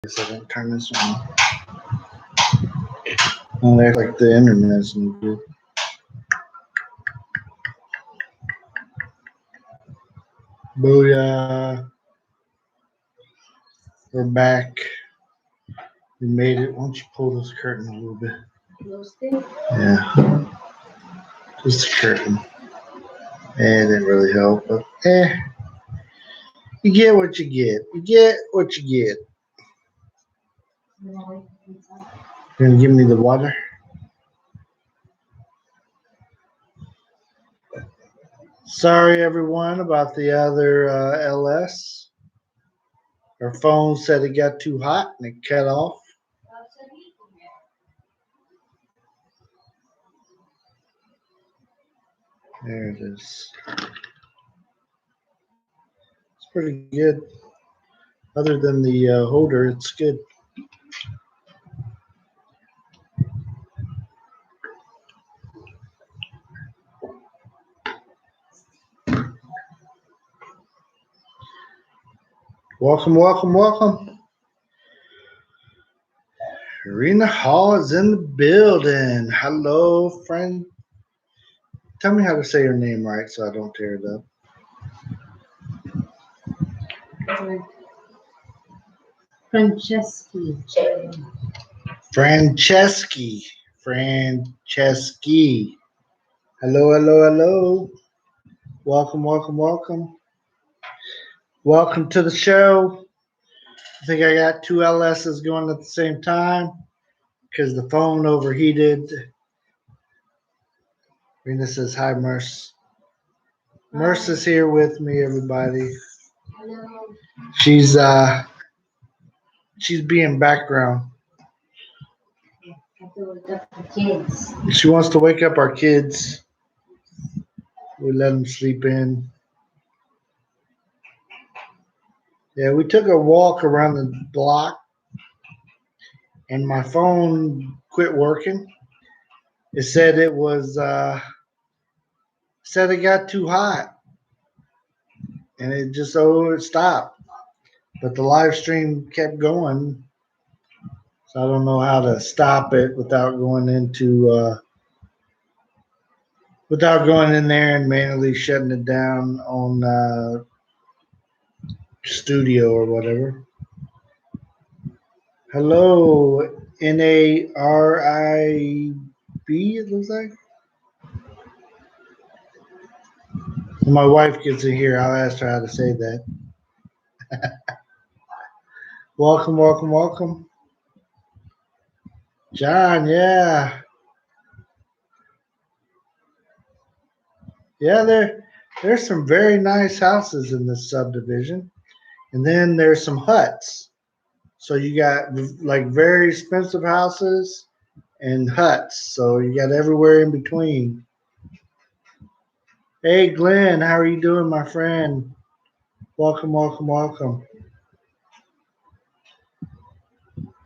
guess I didn't turn this on. Oh, act like the internet's no good. Booyah. We're back. We made it. Why don't you pull this curtain a little bit? Yeah. Just a curtain. It didn't really help, but you get what you get. You get what you get. You're gonna give me the water? Sorry, everyone, about the other LS. Our phone said it got too hot and it cut off. There it is. It's pretty good. Other than the holder, it's good. Welcome, welcome, welcome. Arena Hall is in the building. Hello, friend. Tell me how to say your name right so I don't tear it up. Franceschi. Franceschi. Franceschi. Hello, hello, hello. Welcome, welcome, welcome. Welcome to the show. I think I got two LSs going at the same time because the phone overheated. Rena says, hi, Merce. Merce is here with me, everybody. Hello. She's being background. Kids. She wants to wake up our kids. We let them sleep in. Yeah, we took a walk around the block, and my phone quit working. It said it was said it got too hot, and it just it stopped. But the live stream kept going, so I don't know how to stop it without going into without going in there and manually shutting it down on Studio or whatever. Hello, NARIB, it looks like. When my wife gets in here, I'll ask her how to say that. Welcome, welcome, welcome. John, yeah. Yeah, there's some very nice houses in this subdivision. And then there's some huts. So you got like very expensive houses and huts. So you got everywhere in between. Hey, Glenn, how are you doing, my friend? Welcome, welcome, welcome.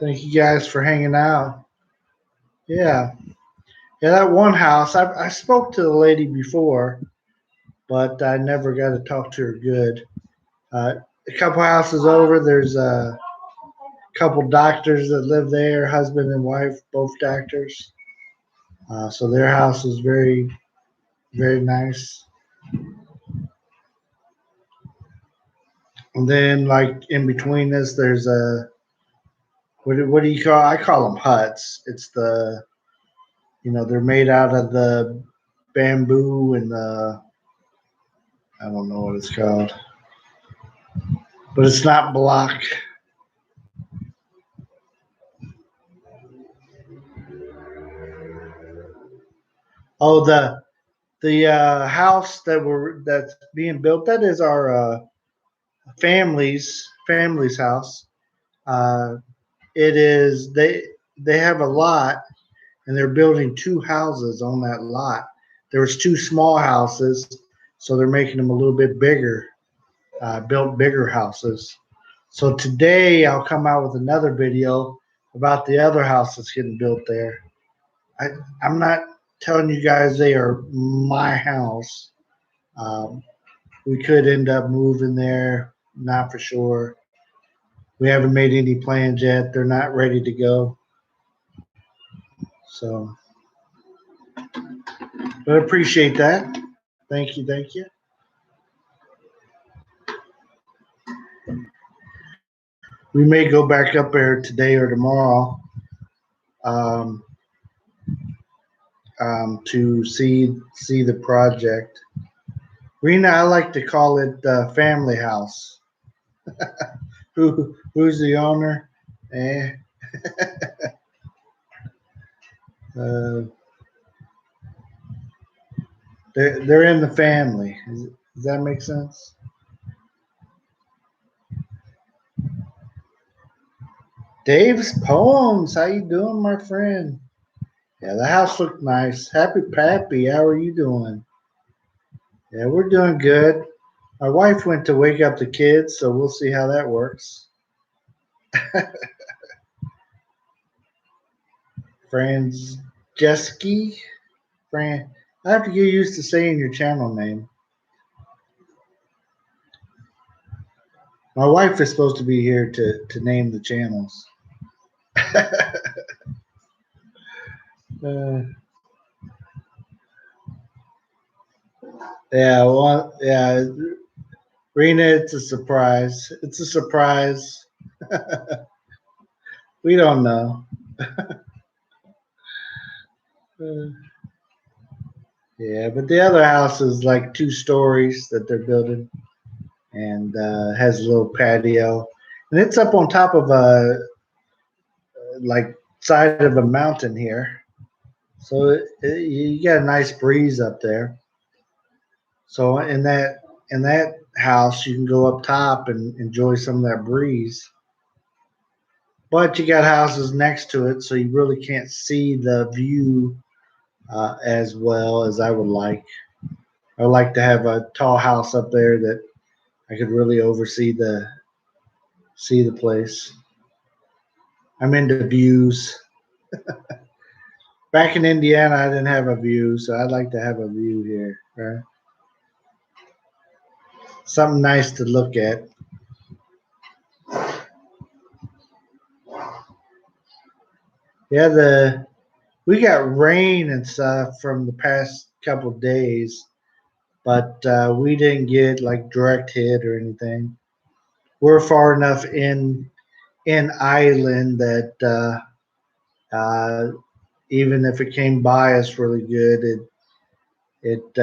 Thank you guys for hanging out. Yeah. Yeah, that one house, I spoke to the lady before, but I never got to talk to her good. A couple houses over, there's a couple doctors that live there, husband and wife, both doctors. So their house is very, very nice. And then, like in between this, there's a what do you call? I call them huts. It's the they're made out of the bamboo and the I don't know what it's called, but it's not block. Oh, the house that's being built, that is our family's house. It is they have a lot and they're building two houses on that lot. There was two small houses, so they're making them a little bit bigger, built bigger houses. So today I'll come out with another video about the other house that's getting built there. I'm not telling you guys they are my house. We could end up moving there, not for sure. we haven't made any plans yet. They're not ready to go. So, but I appreciate that. Thank you, thank you. We may go back up there today or tomorrow um, to see the project. Rena, I like to call it family house. Who's the owner? Eh, uh, they're in the family. Does that make sense? Dave's poems. How you doing, my friend? Yeah, the house looked nice. Happy Pappy, how are you doing? Yeah, we're doing good. My wife went to wake up the kids, so we'll see how that works. Franz Jeski, Fran. I have to get used to saying your channel name. My wife is supposed to be here to name the channels. uh, yeah, well, yeah. Rena, it's a surprise. It's a surprise. We don't know. Uh, yeah, but the other house is like 2 stories that they're building, and has a little patio, and it's up on top of a like side of a mountain here, so you got a nice breeze up there. So in that house, you can go up top and enjoy some of that breeze. But you got houses next to it, so you really can't see the view as well as I would like. I would like to have a tall house up there that I could really oversee the place. I'm into views. Back in Indiana, I didn't have a view, so I'd like to have a view here. Right? Something nice to look at. Yeah, we got rain and stuff from the past couple of days, but we didn't get like direct hit or anything. We're far enough in island that even if it came by us really good, it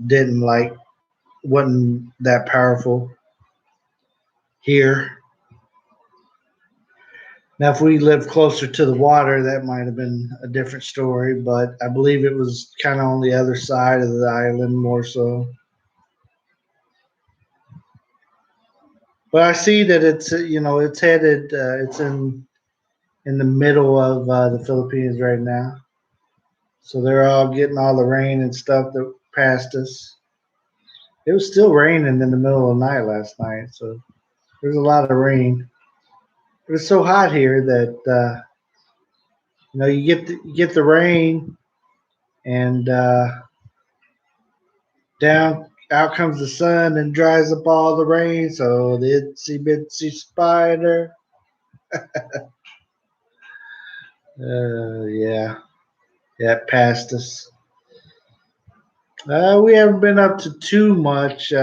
didn't like wasn't that powerful here. Now, if we lived closer to the water, that might have been a different story. But I believe it was kind of on the other side of the island more so. But I see that it's headed, it's in the middle of the Philippines right now. So they're all getting all the rain and stuff that passed us. It was still raining in the middle of the night last night, so there's a lot of rain. But it's so hot here that you get the rain and down out comes the sun and dries up all the rain. So the itsy bitsy spider. Yeah, it passed us. We haven't been up to too much.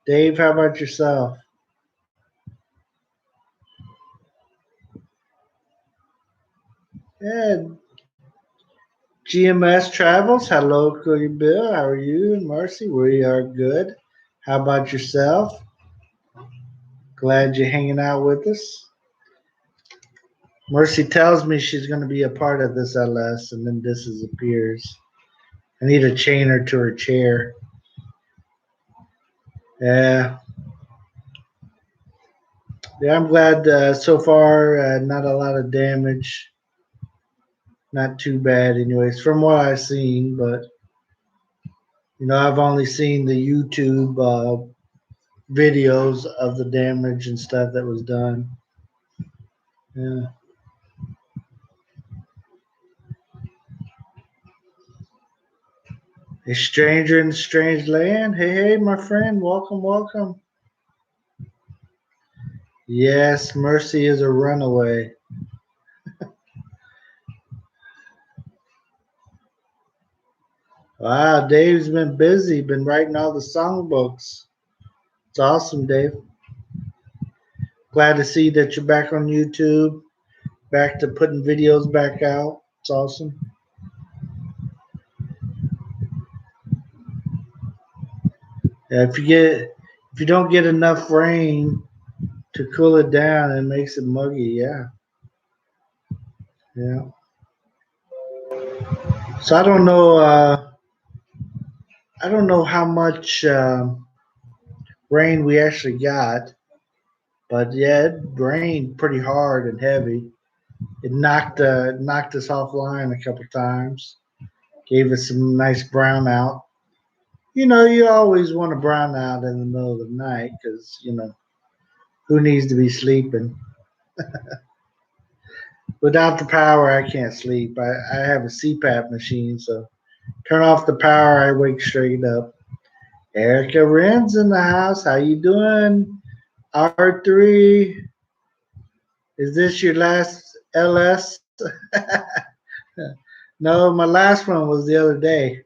Dave, how about yourself? Yeah, GMS Travels. Hello, Cody Bill. How are you? And Marcy, we are good. How about yourself? Glad you're hanging out with us. Mercy tells me she's going to be a part of this LS and then disappears. I need to chain her to her chair. Yeah. Yeah, I'm glad so far, not a lot of damage. Not too bad, anyways, from what I've seen. But, I've only seen the YouTube videos of the damage and stuff that was done. Yeah. A stranger in a strange land. Hey, hey, my friend. Welcome, welcome. Yes, Mercy is a runaway. Wow, Dave's been busy, been writing all the songbooks. It's awesome, Dave. Glad to see that you're back on YouTube, back to putting videos back out. It's awesome. Yeah, if you don't get enough rain to cool it down, it makes it muggy. Yeah, yeah. So I don't know. I don't know how much rain we actually got, but yeah, it rained pretty hard and heavy. It knocked us offline a couple times. Gave us some nice brownout. You know, you always want to brown out in the middle of the night because who needs to be sleeping? Without the power, I can't sleep. I have a CPAP machine, so turn off the power, I wake straight up. Erica Ren's in the house. How you doing? R3, is this your last LS? No, my last one was the other day.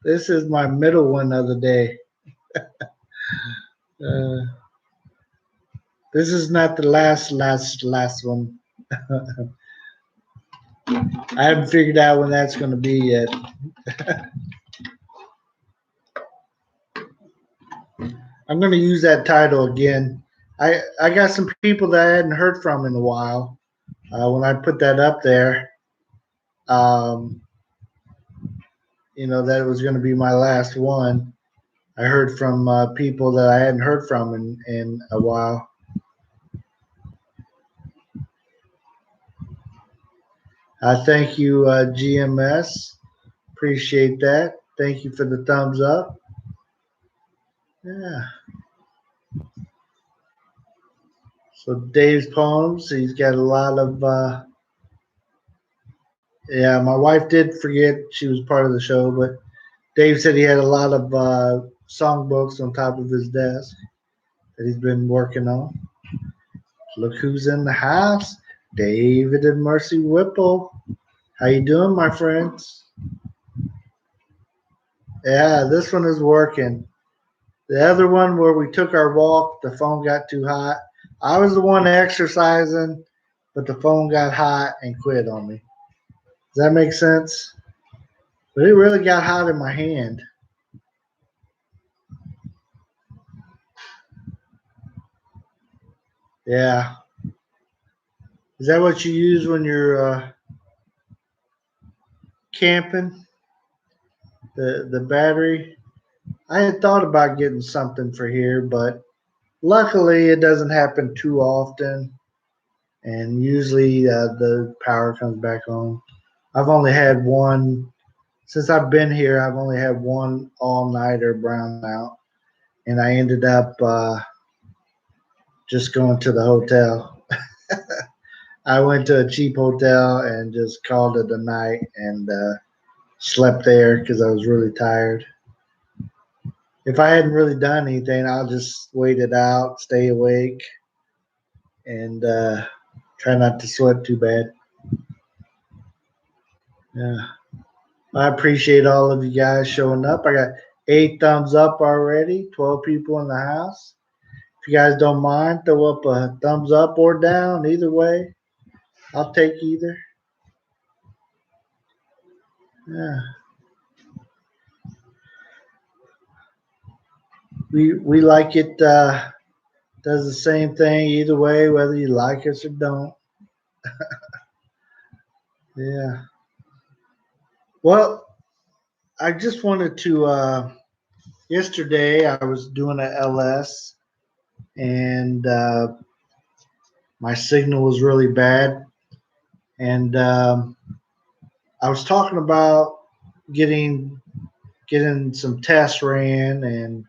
This is my middle one of the day. Uh, this is not the last one. I haven't figured out when that's going to be yet. I'm going to use that title again. I got some people that I hadn't heard from in a while. When I put that up there, um, that it was going to be my last one. I heard from people that I hadn't heard from in a while. Thank you, GMS. Appreciate that. Thank you for the thumbs up. Yeah. So Dave's poems. He's got a lot of. Yeah, my wife did forget she was part of the show, but Dave said he had a lot of songbooks on top of his desk that he's been working on. Look who's in the house. David and Mercy Whipple. How you doing, my friends? Yeah, this one is working. The other one where we took our walk, the phone got too hot. I was the one exercising, but the phone got hot and quit on me. Does that make sense? But it really got hot in my hand. Yeah. Is that what you use when you're camping? The battery? I had thought about getting something for here, but luckily it doesn't happen too often. And usually the power comes back on. I've only had one since I've been here. I've only had one all-nighter brownout, and I ended up just going to the hotel. I went to a cheap hotel and just called it a night and slept there because I was really tired. If I hadn't really done anything, I'll just wait it out, stay awake, and try not to sweat too bad. Yeah. I appreciate all of you guys showing up. I got 8 thumbs up already, 12 people in the house. If you guys don't mind, throw up a thumbs up or down. Either way, I'll take either. Yeah. We like it. Does the same thing either way, whether you like us or don't. Yeah. Well, I just wanted to. Yesterday, I was doing a LS, and my signal was really bad, and I was talking about getting getting some tests ran, and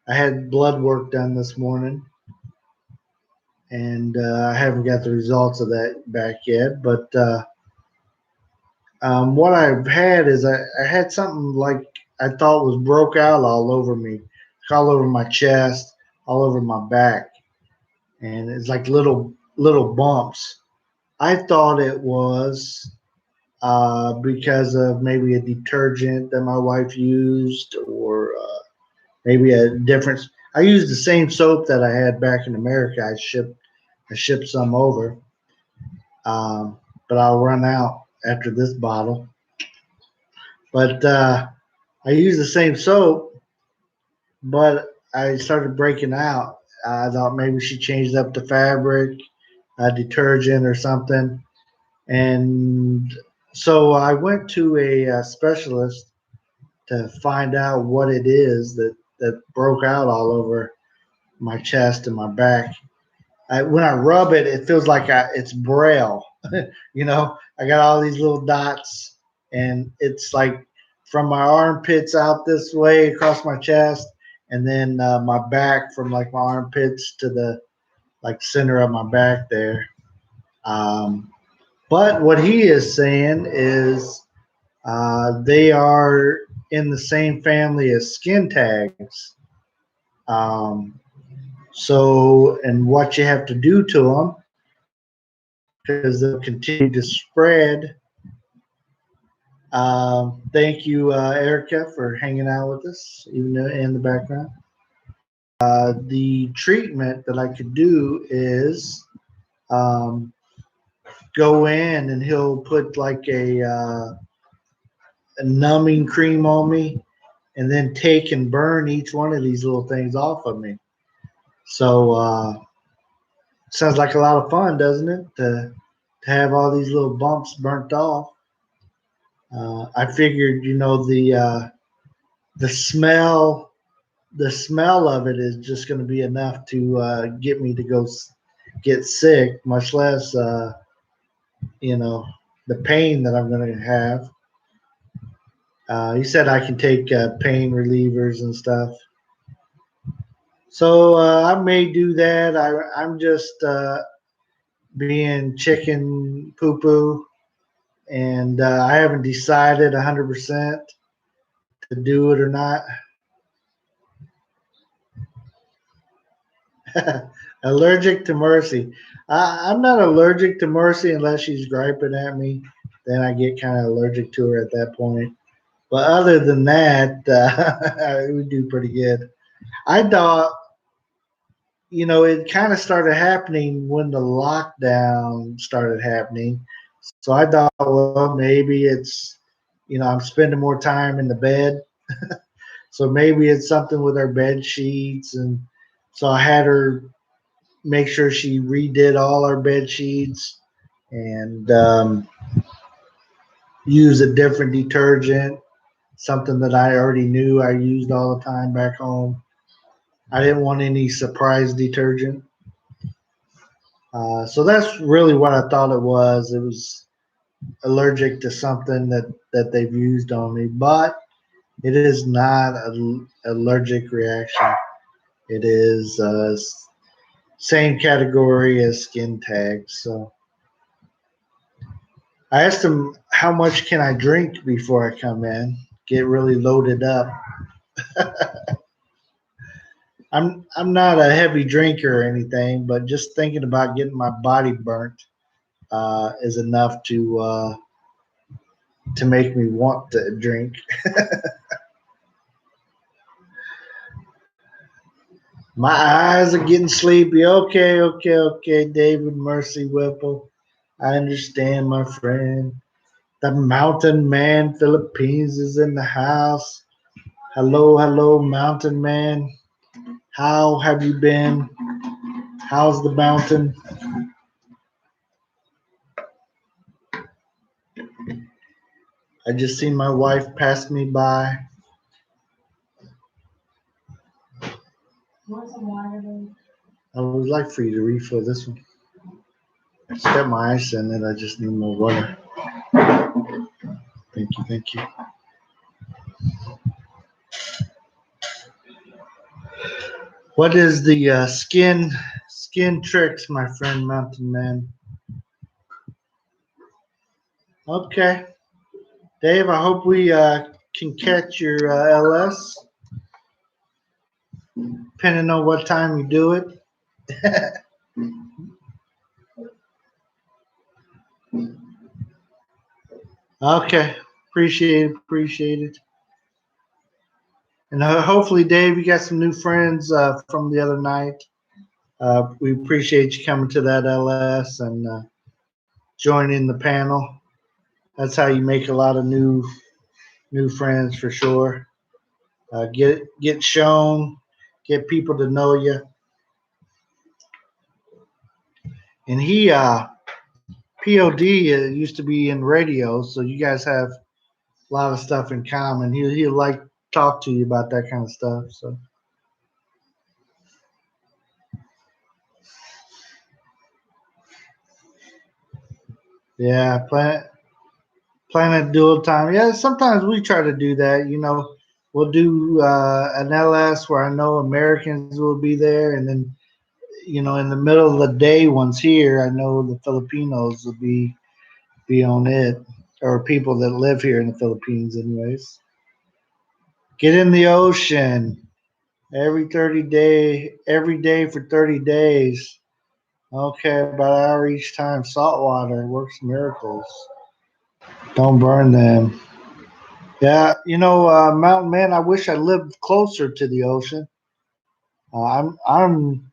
I had blood work done this morning, and I haven't got the results of that back yet. But what I've had is I had something like I thought was broke out all over me, all over my chest, all over my back, and it's like little bumps. I thought it was because of maybe a detergent that my wife used, or maybe a difference. I used the same soap that I had back in America. I shipped some over, but I'll run out after this bottle. But I used the same soap, but I started breaking out. I thought maybe she changed up the fabric, detergent or something, and so I went to a specialist to find out what it is that broke out all over my chest and my back. When I rub it, it feels like it's braille. I got all these little dots, and it's like from my armpits out this way across my chest, and then my back from like my armpits to the like center of my back there. Um, but what he is saying is they are in the same family as skin tags. Um, and what you have to do to them, because they'll continue to spread. Thank you, Erica, for hanging out with us, even in the background. The treatment that I could do is um, go in and he'll put like a numbing cream on me, and then take and burn each one of these little things off of me. So sounds like a lot of fun, doesn't it? To have all these little bumps burnt off. I figured, the smell, the smell of it is just going to be enough to get me to go get sick, much less, you know, the pain that I'm going to have. He said I can take pain relievers and stuff. So I may do that. I'm just being chicken poo poo, and I haven't decided 100% to do it or not. Allergic to Mercy. I'm not allergic to Mercy unless she's griping at me. Then I get kind of allergic to her at that point. But other than that, we do pretty good. I thought, it kind of started happening when the lockdown started happening. So I thought, well, maybe it's, I'm spending more time in the bed. So maybe it's something with our bed sheets. And so I had her make sure she redid all our bed sheets, and use a different detergent, something that I already knew I used all the time back home. I didn't want any surprise detergent. So that's really what I thought it was. It was allergic to something that they've used on me, but it is not an allergic reaction. It is same category as skin tags. So I asked him how much can I drink before I come in, get really loaded up. I'm not a heavy drinker or anything, but just thinking about getting my body burnt is enough to make me want to drink. My eyes are getting sleepy. Okay, okay, okay, David Mercy Whipple. I understand, my friend. The Mountain Man Philippines is in the house. Hello, hello, Mountain Man. How have you been? How's the mountain? I just seen my wife pass me by. Want some water, babe? I would like for you to refill this one. It's got my ice in it. I just need more water. Thank you, thank you. What is the skin tricks, my friend Mountain Man? Okay, Dave. I hope we can catch your LS, depending on what time you do it. Okay, appreciate it. And hopefully, Dave, you got some new friends from the other night. We appreciate you coming to that LS and joining the panel. That's how you make a lot of new friends for sure. Get shown, get people to know you. And he POD used to be in radio, so you guys have a lot of stuff in common. He'll like talk to you about that kind of stuff. So yeah, planet dual time. Yeah, sometimes we try to do that. We'll do an LS where I know Americans will be there, and then in the middle of the day, once here, I know the Filipinos will be on it, or people that live here in the Philippines, anyways. Get in the ocean every day for 30 days. Okay, about an hour each time. Salt water works miracles. Don't burn them. Yeah, Mountain Man. I wish I lived closer to the ocean. I'm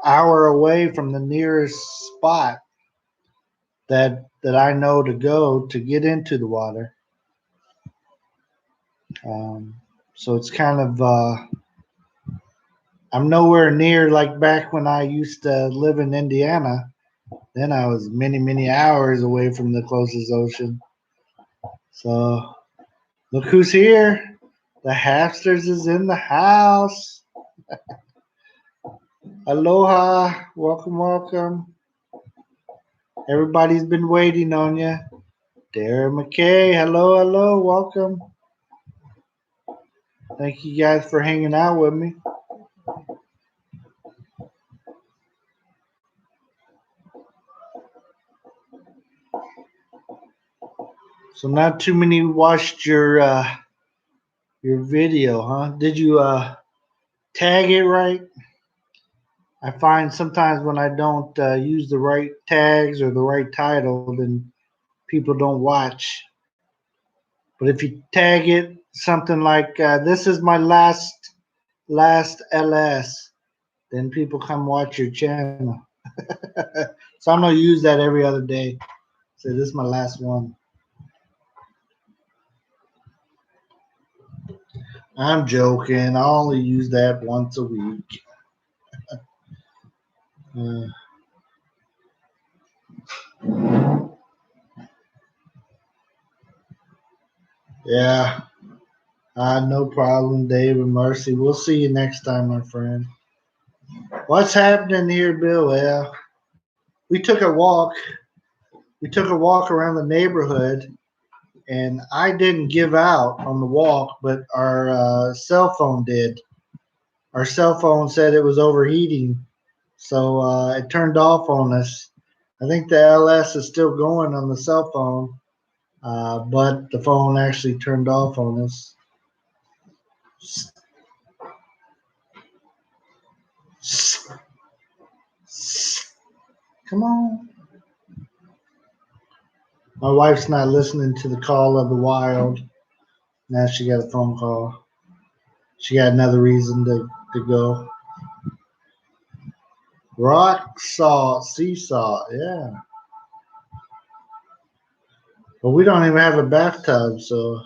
hour away from the nearest spot that I know to go to get into the water. Um, so it's kind of I'm nowhere near like back when I used to live in Indiana. Then I was many hours away from the closest ocean. So look who's here. The Hamsters is in the house. Aloha. Welcome. Everybody's been waiting on you. Darren McKay. Hello. Welcome. Thank you guys for hanging out with me. So not too many watched your video, huh? Did you tag it right? I find sometimes when I don't use the right tags or the right title, then people don't watch. But if you tag it something like "This is my last LS," then people come watch your channel. So I'm gonna use that every other day. Say this is my last one. I'm joking. I only use that once a week. Uh, yeah, no problem, David Mercy. We'll see you next time, my friend. What's happening here, Bill? Well, we took a walk. We took a walk around the neighborhood, and I didn't give out on the walk, but our cell phone did. Our cell phone said it was overheating, so it turned off on us. I think the LS is still going on the cell phone, but the phone actually turned off on us. Come on. My wife's not listening to the call of the wild. Now she got a phone call. She got another reason to go. Rock salt, sea salt, yeah. But we don't even have a bathtub, so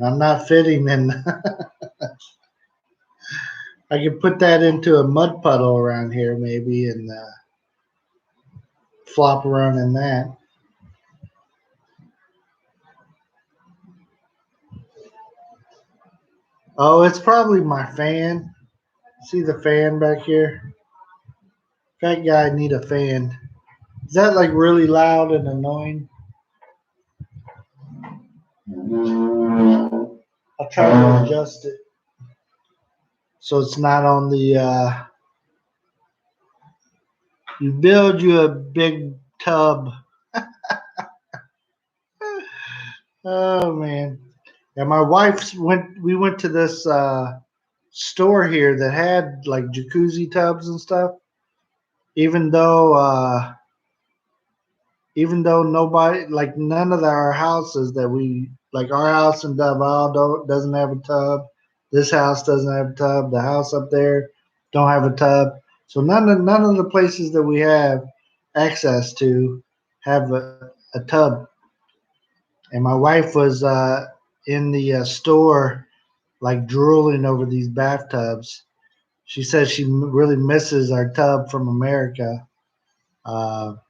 I'm not fitting in. I could put that into a mud puddle around here, maybe, and flop around in that. Oh, it's probably my fan. See the fan back here? Fat guy need a fan. Is that like really loud and annoying? I'll try to adjust it so it's not on the. You build you a big tub. Oh man. Yeah, my wife's went. We went to this store here that had like jacuzzi tubs and stuff. even though even though nobody, like none of our houses that we like, our house in Davao doesn't have a tub. This house doesn't have a tub. The house up there don't have a tub. So none of the places that we have access to have a tub. And my wife was in the store like drooling over these bathtubs. She said she really misses our tub from America.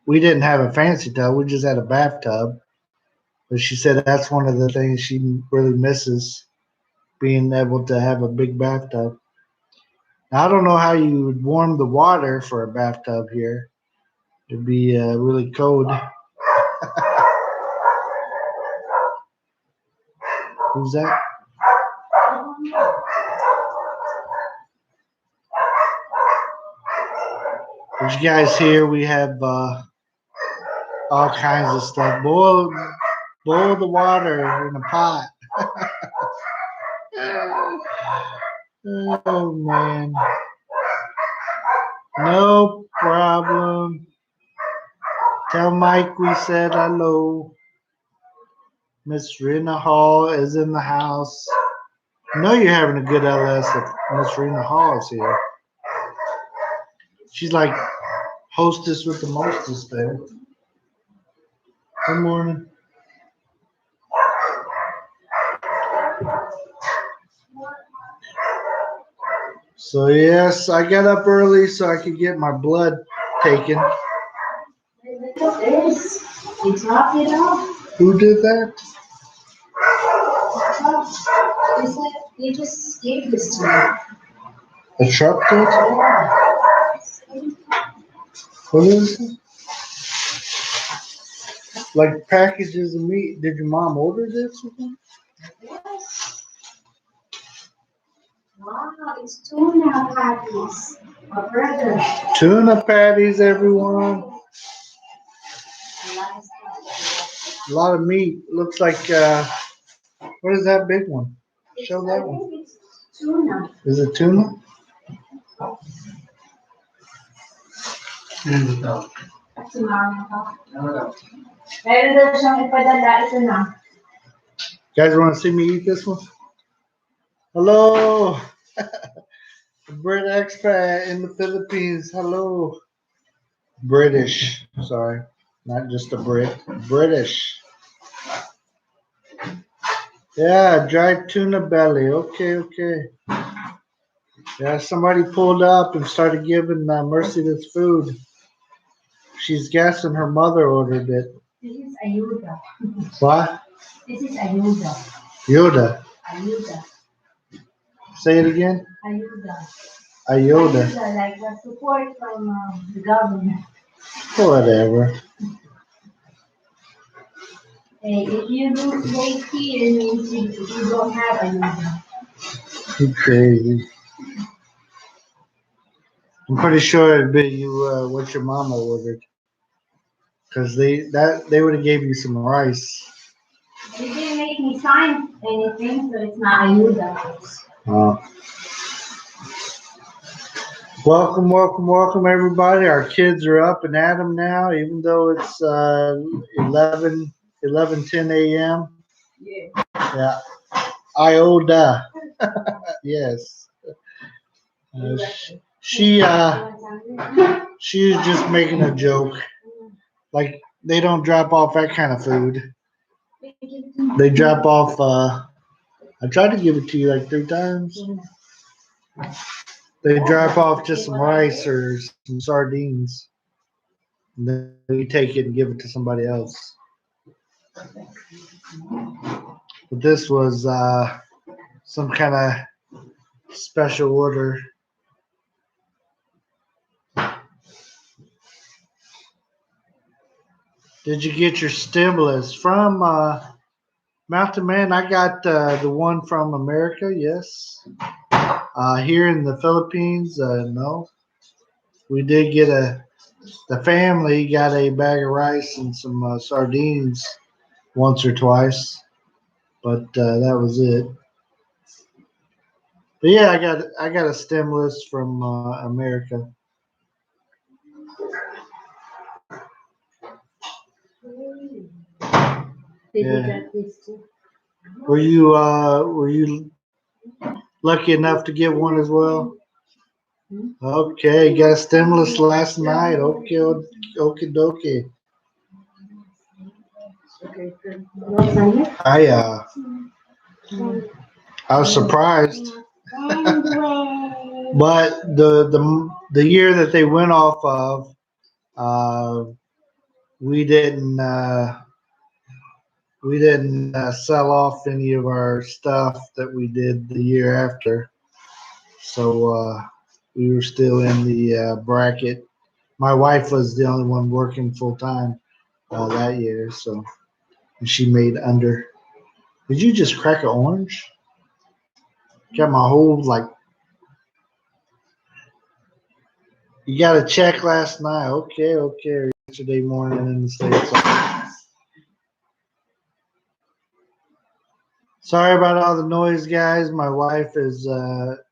We didn't have a fancy tub; we just had a bathtub. But she said that's one of the things she really misses, being able to have a big bathtub. Now, I don't know how you would warm the water for a bathtub here. It'd be really cold. Who's that? As you guys hear, we have all kinds of stuff. Boil the water in a pot. Oh man, no problem. Tell Mike we said hello. Miss Rena Hall is in the house. I know you're having a good LS if Miss Rena Hall is here. She's like hostess with the mostest there. Good morning. So yes, I got up early so I could get my blood taken. Look at this. You dropped it off. Who did that? You said you just gave this to me. A truck did? Yeah. What is it? Like packages of meat. Did your mom order this? Yes. Wow, it's tuna patties. A burger. Tuna patties, everyone. A lot of meat. Looks like what is that big one? Show that one. I think it's tuna. Is it tuna? Meron daw siyang ipadala, ito na. Guys want to see me eat this one? Hello. Brit expat in the Philippines. Hello. British. Sorry. Not just a Brit. British. Yeah, dried tuna belly. Okay. Yeah, somebody pulled up and started giving Mercy this food. She's guessing her mother ordered it. This is ayuda. What? This is ayuda. Yoda. Ayuda. Say it again. Ayuda. Ayoda. Ayuda, like the support from the government. Whatever. Hey, if you lose weight here, it means you don't have ayuda. You crazy. I'm pretty sure it'd be you what your mama ordered. Cause they would have gave you some rice. They didn't make me sign anything, so it's not ayuda. Uh, welcome everybody. Our kids are up and at 'em now, even though it's 11:10 a.m. Yeah. Yeah, Ioda. Yes. She she's just making a joke. Like they don't drop off that kind of food. They drop off. I tried to give it to you like 3 times. They drop off just some rice or some sardines, and then you take it and give it to somebody else. But this was some kind of special order. Did you get your stimulus from Mountain Man? I got the one from America, yes. Here in the Philippines, no. We did get the family got a bag of rice and some sardines once or twice, but that was it. But yeah, I got a stimulus from America. Yeah. Were you lucky enough to get one as well? Okay, got a stimulus last night. Okay, okie dokie. I uh I was surprised, but the year that they went off of, uh, we didn't sell off any of our stuff that we did the year after. So we were still in the bracket. My wife was the only one working full time that year, so and she made under. Did you just crack an orange? Got my whole like. You got a check last night. Okay, okay. Yesterday morning in the States. Sorry about all the noise, guys. My wife is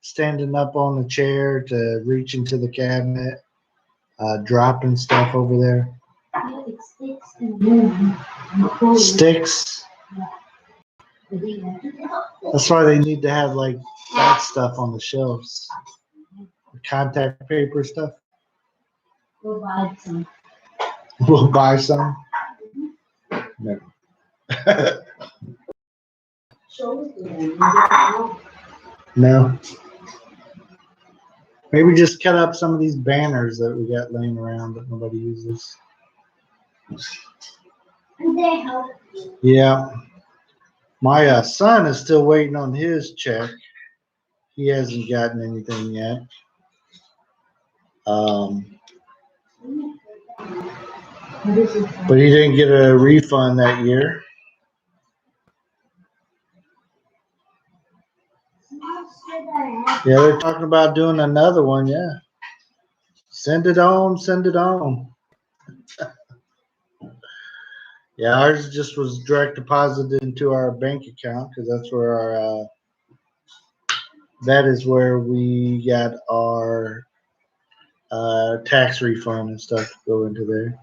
standing up on the chair to reach into the cabinet, dropping stuff over there. Sticks. That's why they need to have like that stuff on the shelves. The contact paper stuff. We'll buy some. We'll buy some. No. No. Maybe just cut up some of these banners that we got laying around that nobody uses. Yeah. My son is still waiting on his check. He hasn't gotten anything yet. But he didn't get a refund that year. Yeah, they're talking about doing another one. Yeah. Send it on, send it on. Yeah, ours just was direct deposited into our bank account because that's where our that is where we got our tax refund and stuff to go into there.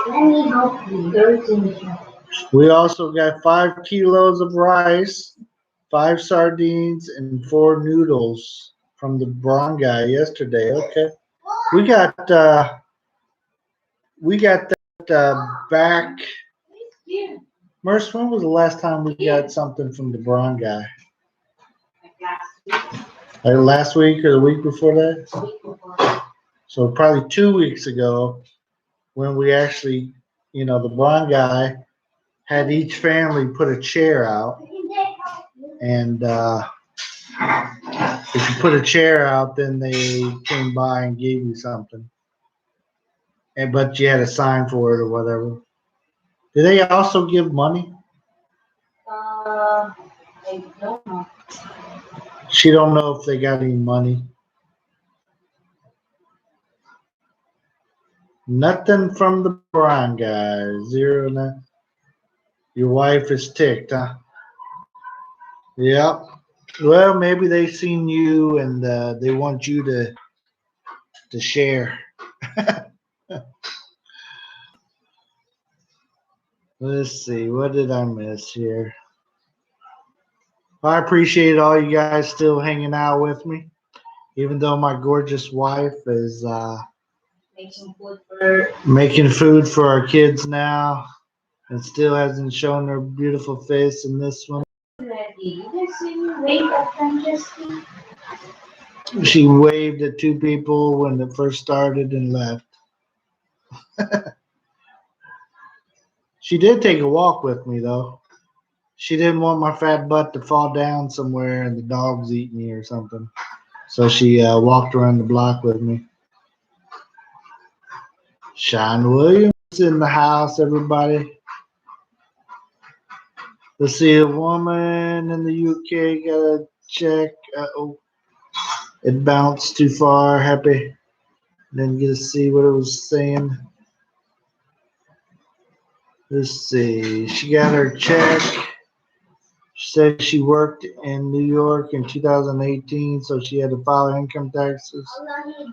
Let me help you. There's in the shop. We also got 5 kilos of rice, 5 sardines, and 4 noodles from the brown guy yesterday. Okay, we got that back. Merce, when was the last time we got something from the brown guy? Like last week or the week before that? So probably 2 weeks ago, when we actually, the brown guy had each family put a chair out, and if you put a chair out, then they came by and gave you something, but you had to sign for it or whatever. Do they also give money? I don't know. She don't know if they got any money. Nothing from the brown guy. Zero. Nothing. Your wife is ticked, huh? Yep. Well, maybe they seen you and they want you to share. Let's see. What did I miss here? I appreciate all you guys still hanging out with me, even though my gorgeous wife is making food for our kids now, and still hasn't shown her beautiful face in this one. She waved at 2 people when it first started and left. She did take a walk with me though. She didn't want my fat butt to fall down somewhere and the dogs eat me or something. So she walked around the block with me. Sean Williams in the house, everybody. Let's see, a woman in the UK got a check. Oh, it bounced too far. Happy. Didn't get to see what it was saying. Let's see. She got her check. She said she worked in New York in 2018, so she had to file income taxes.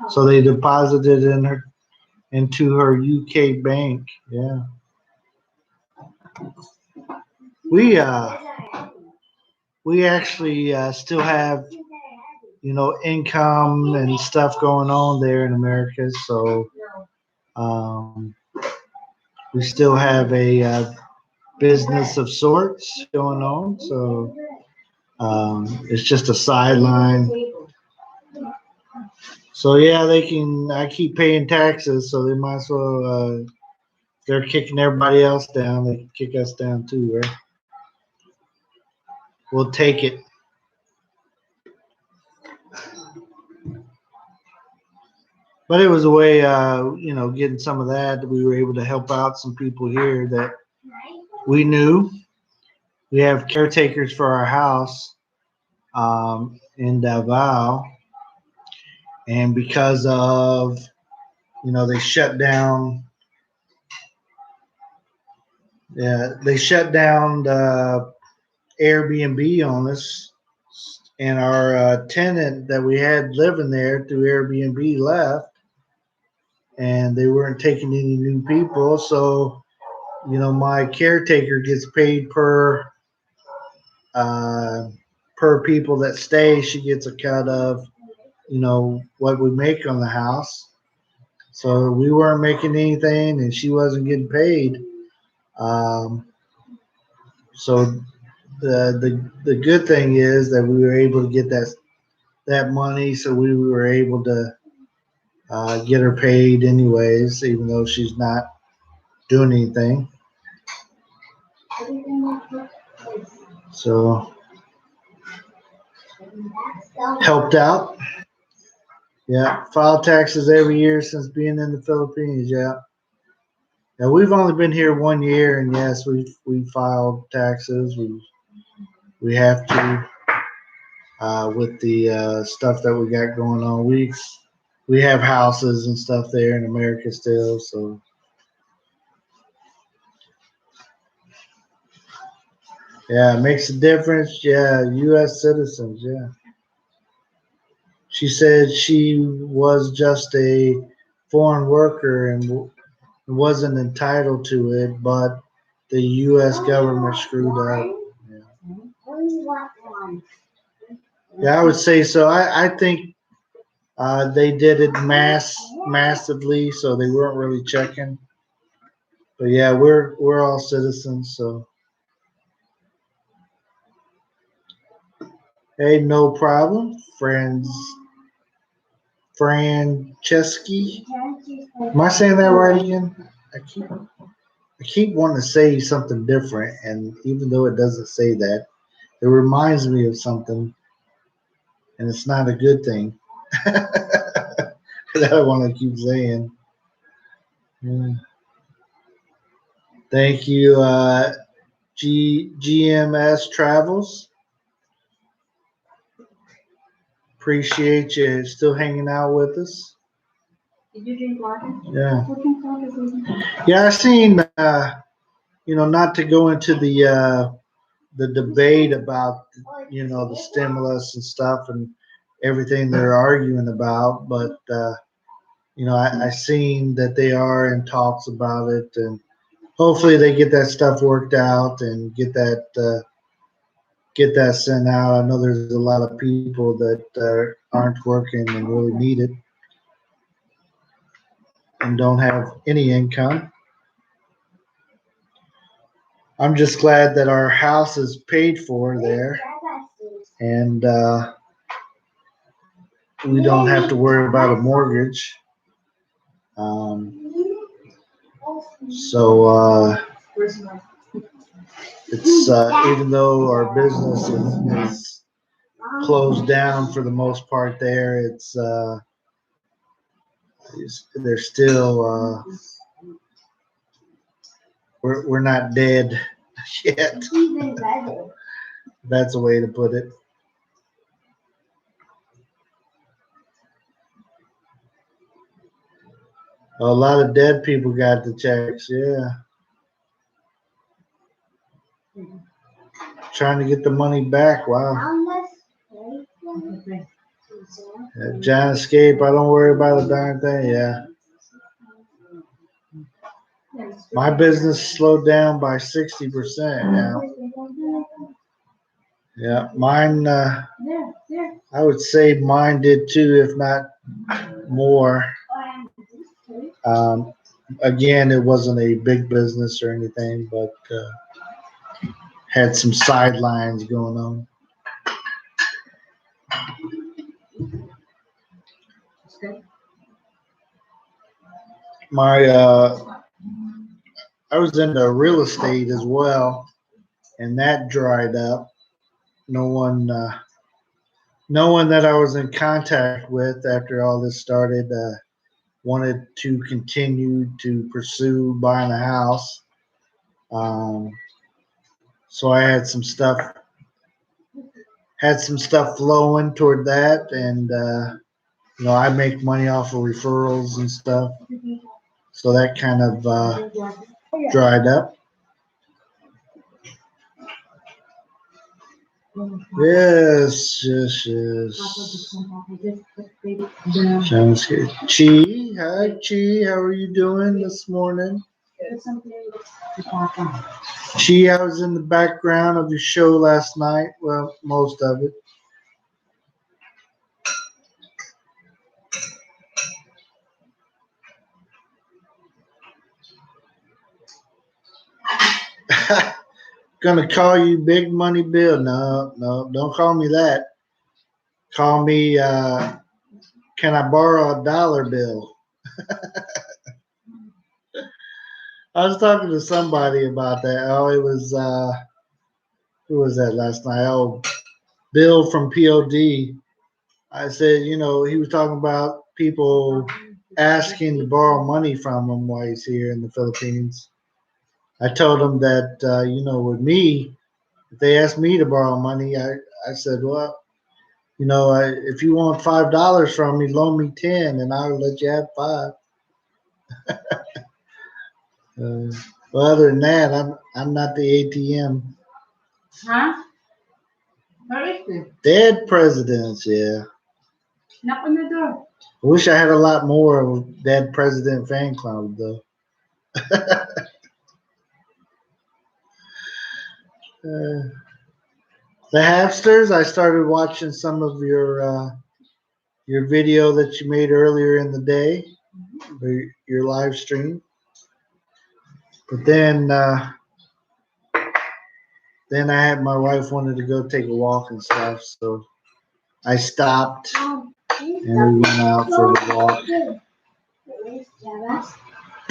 So they deposited in her into her UK bank. Yeah, we uh we actually still have income and stuff going on there in America. So um, we still have a business of sorts going on. So it's just a sideline. So yeah, they can. I keep paying taxes, so they might as well. They're kicking everybody else down. They can kick us down too, right? We'll take it. But it was a way, getting some of that. We were able to help out some people here that we knew. We have caretakers for our house in Davao, and because of they shut down. Yeah, they shut down the Airbnb on us, and our tenant that we had living there through Airbnb left, and they weren't taking any new people. So, my caretaker gets paid uh, per people that stay. She gets a cut of what we make on the house. So we weren't making anything, and she wasn't getting paid. Um, so the good thing is that we were able to get that money, so we were able to get her paid anyways, even though she's not doing anything. So helped out. Yeah, filed taxes every year since being in the Philippines. Yeah. Now we've only been here 1 year, and yes, we filed taxes. We have to with the stuff that we got going on. We have houses and stuff there in America still, so yeah, it makes a difference. Yeah, U.S. citizens. Yeah, she said she was just a foreign worker and wasn't entitled to it, but the U.S. government screwed up. Yeah, yeah, I would say so. I think they did it massively, so they weren't really checking. But yeah, we're all citizens, so hey, no problem, friends. Franceschi, am I saying that right again? I keep wanting to say something different, and even though it doesn't say that, it reminds me of something, and it's not a good thing. that I want to keep saying. Yeah. Thank you, GMS Travels. Appreciate you still hanging out with us. Did you drink water? Yeah. Yeah, I seen. Not to go into the debate about the stimulus and stuff and everything they're arguing about, but I seen that they are in talks about it, and hopefully they get that stuff worked out and get that sent out. I know there's a lot of people that aren't working and really need it and don't have any income. I'm just glad that our house is paid for there, and we don't have to worry about a mortgage. Um, so it's even though our business is closed down for the most part there, they're still we're not dead yet. That's a way to put it. A lot of dead people got the checks. Yeah, trying to get the money back. Wow. John Escape. I don't worry about a darn thing. Yeah. My business slowed down by 60% now. Yeah, mine. I would say mine did too, if not more. Um, Again, it wasn't a big business or anything, but had some sidelines going on. My I was into real estate as well, and that dried up. No one, no one that I was in contact with after all this started wanted to continue to pursue buying a house. Um, so I had some stuff flowing toward that, and I make money off of referrals and stuff. So that kind of dried up. Yes, yes, yes. Sounds good. Chi, hi Chi, how are you doing this morning? Chi, I was in the background of your show last night. Well, most of it. Gonna call you Big Money Bill. No, no, don't call me that. Call me, can I borrow a dollar bill? I was talking to somebody about that. Oh, it was, who was that last night? Oh, Bill from POD. I said, he was talking about people asking to borrow money from him while he's here in the Philippines. I told him that, with me, if they asked me to borrow money, I said, well, if you want $5 from me, loan me 10, and I'll let you have 5. Well, other than that, I'm not the ATM. Huh? Where is it? Dead presidents, yeah. Knock on the door. I wish I had a lot more of Dead President fan club though. The Hamsters. I started watching some of your video that you made earlier in the day, your live stream. But then I had my wife wanted to go take a walk and stuff, so I stopped and we went out for the walk.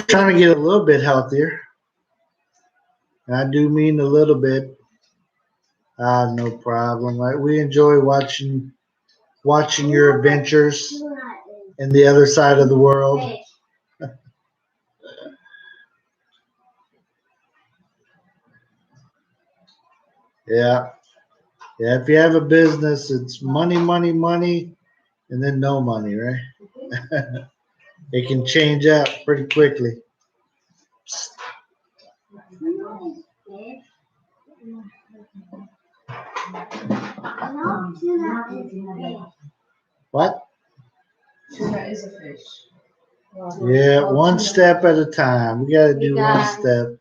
Trying to get a little bit healthier. And I do mean a little bit. No problem. We enjoy watching your adventures in the other side of the world. Yeah. Yeah, if you have a business, it's money, money, money, and then no money, right? It can change up pretty quickly. What? Tuna is a fish. Yeah, one step at a time. We got to do one step.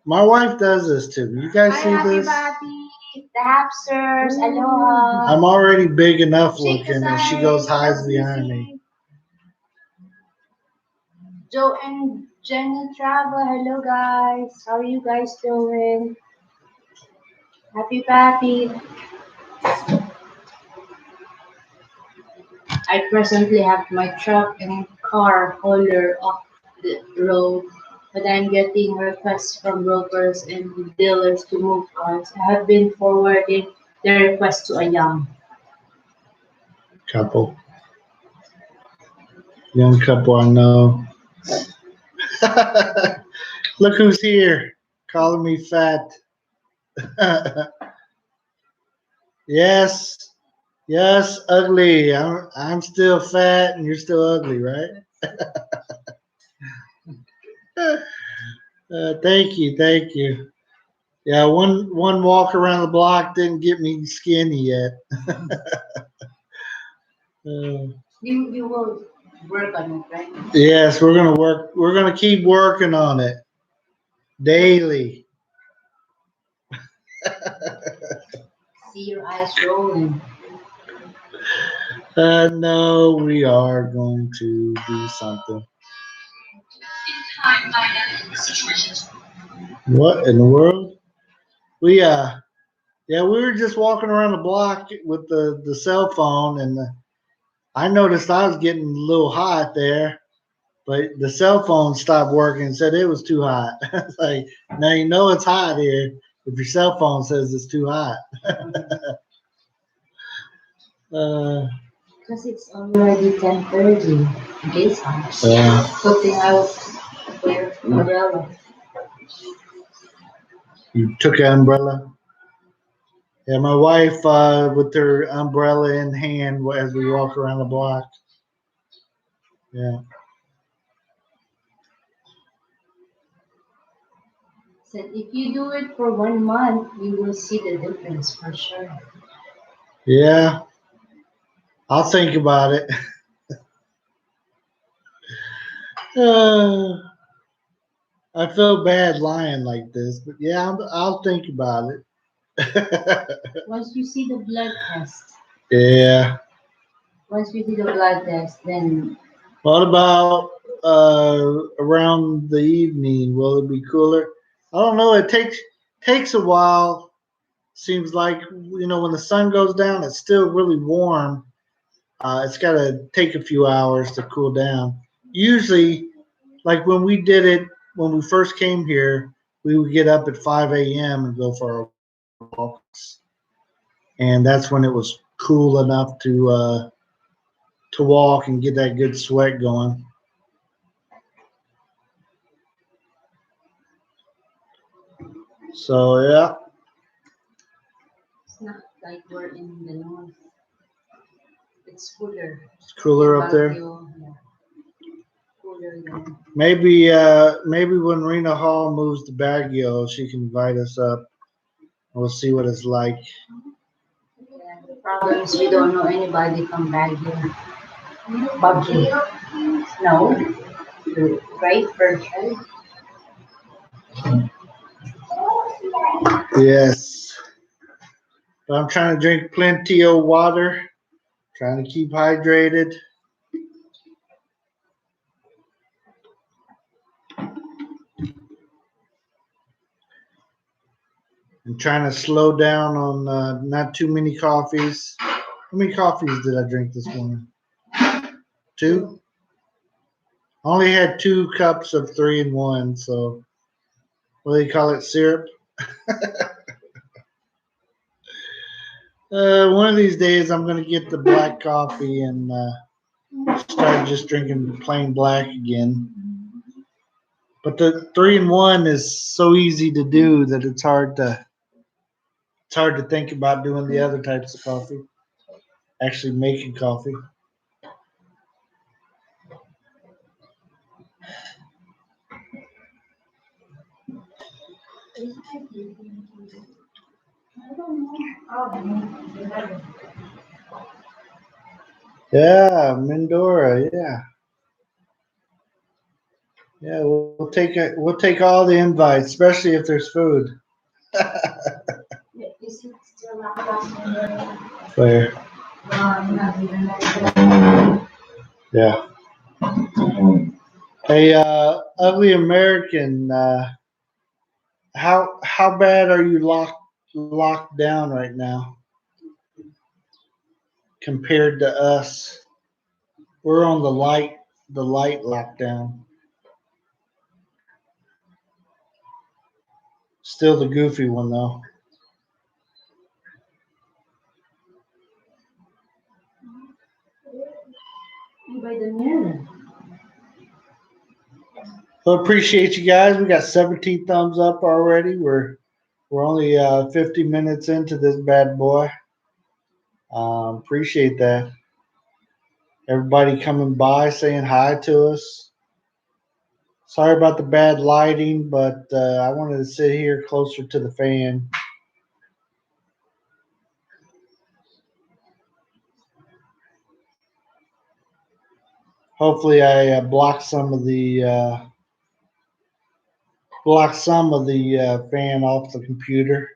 My wife does this too. You guys see this? The hamsters, aloha. I'm already big enough looking, and she goes hides behind me. Joe and Jenny Travel, hello guys. How are you guys doing? Happy Pappy. I presently have my truck and car hauler off the road, but I'm getting requests from brokers and dealers to move cars. I have been forwarding the request to a young Couple. Young couple I know. Look who's here, calling me fat. Yes, yes, ugly. I'm still fat and you're still ugly, right? Thank you, thank you. Yeah, one walk around the block didn't get me skinny yet. You will work on it, right? Yes, we're gonna work. We're gonna keep working on it daily. See your eyes rolling. No, we are going to do something. What in the world? We yeah, we were just walking around the block with the cell phone, and I noticed I was getting a little hot there, but the cell phone stopped working and said it was too hot. It's like, now you know it's hot here if your cell phone says it's too hot. Uh, Because it's already 10:30 this house. yeah. Putting out their umbrella. You took an umbrella. Yeah, my wife with her umbrella in hand as we walk around the block. Yeah. Said if you do it for 1 month, you will see the difference for sure. Yeah. I'll think about it. Uh, I feel bad lying like this, but yeah, I'll think about it. Once you see the blood test, Yeah. once you do the blood test, then What about around the evening? Will it be cooler? I don't know. It takes a while. Seems like when the sun goes down, it's still really warm. It's got to take a few hours to cool down. Usually, like when we did it when we first came here, we would get up at 5 a.m. and go for our walks, and that's when it was cool enough to walk and get that good sweat going. So yeah, it's not like we're in the north. It's cooler. it's cooler up there. Baguio, yeah, cooler than. Maybe when Rena Hall moves to Baguio, she can invite us up. We'll see what it's like. Yeah, the problem is we don't know anybody from Baguio. Baguio. No, right, first, right? Yes, but I'm trying to drink plenty of water. Trying to keep hydrated. I'm trying to slow down on not too many coffees. How many coffees did I drink this morning? Two? I only had 2 cups of 3-in-1. So what do they call it? Syrup. One of these days, I'm gonna get the black coffee and start just drinking plain black again. But the 3-in-1 is so easy to do that it's hard to think about doing the other types of coffee. Actually making coffee. Yeah, Mindora. Yeah, yeah. We'll take all the invites, especially if there's food. Fair. Yeah. Hey, ugly American. How bad are you locked down right now compared to us? We're on the light lockdown. Still the goofy one though. By the mirror. Well, appreciate you guys. We got 17 thumbs up already. We're only 50 minutes into this bad boy. Appreciate that. Everybody coming by saying hi to us. Sorry about the bad lighting, but I wanted to sit here closer to the fan. Hopefully, I block some of the fan off the computer.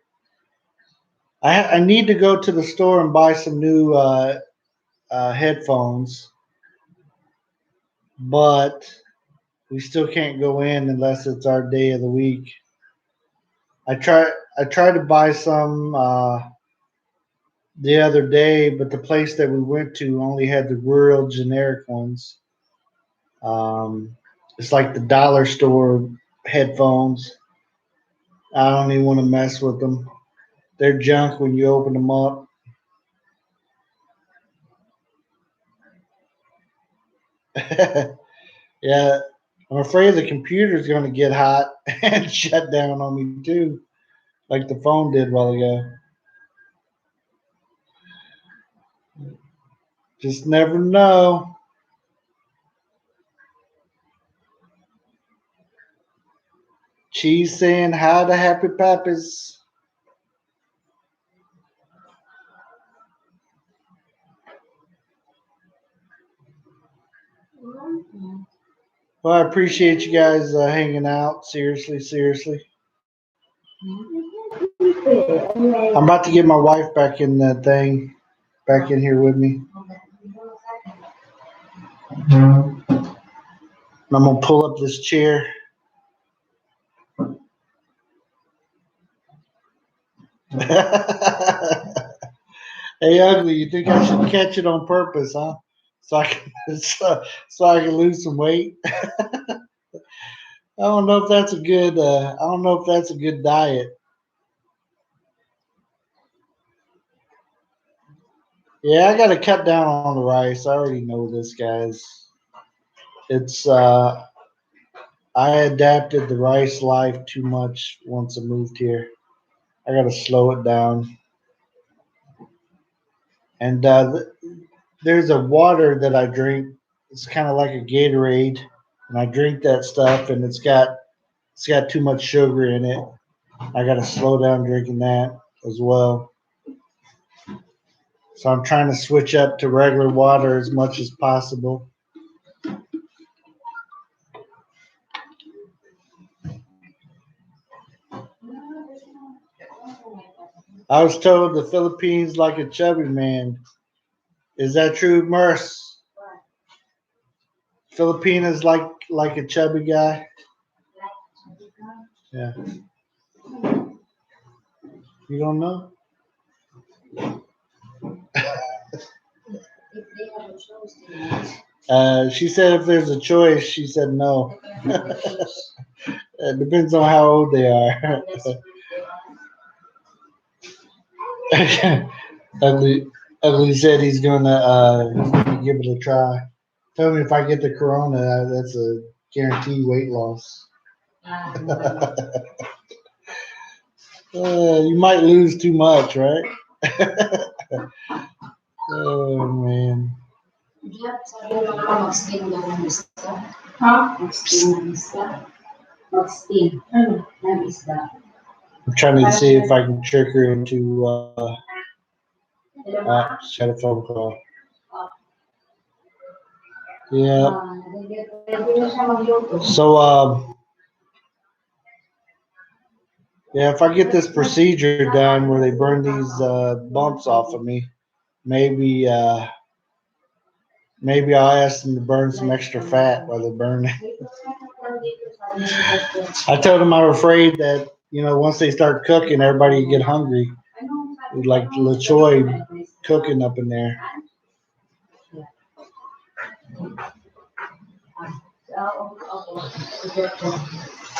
I need to go to the store and buy some new headphones, but we still can't go in unless it's our day of the week. I tried to buy some the other day, but the place that we went to only had the real generic ones. It's like the dollar store headphones. I don't even want to mess with them. They're junk when you open them up. Yeah, I'm afraid the computer's going to get hot and shut down on me too, like the phone did a while ago. Just never know. Cheese saying hi to Happy Pappas. Well, I appreciate you guys hanging out. Seriously, seriously. I'm about to get my wife back in that thing, back in here with me. And I'm gonna pull up this chair. Hey, ugly, you think I should catch it on purpose, huh? So I can so I can lose some weight. I don't know if that's a good. I don't know if that's a good diet. Yeah, I got to cut down on the rice. I already know this, guys. It's I adapted the rice life too much once I moved here. I got to slow it down. And there's a water that I drink. It's kind of like a Gatorade, and I drink that stuff, and it's got too much sugar in it. I got to slow down drinking that as well. So I'm trying to switch up to regular water as much as possible. I was told the Philippines like a chubby man. Is that true, Merce? Filipinas like a chubby guy. Yeah, you don't know. She said if there's a choice, she said no. It depends on how old they are. ugly, ugly said he's gonna give it a try. Tell me if I get the corona, that's a guaranteed weight loss. You might lose too much, right? Oh man. I'm trying to see if I can trick her into she had a phone call. Yeah. So yeah, if I get this procedure done where they burn these bumps off of me, maybe maybe I'll ask them to burn some extra fat while they're burning. I told them I'm afraid that once they start cooking, everybody get hungry. Like LaChoy cooking up in there.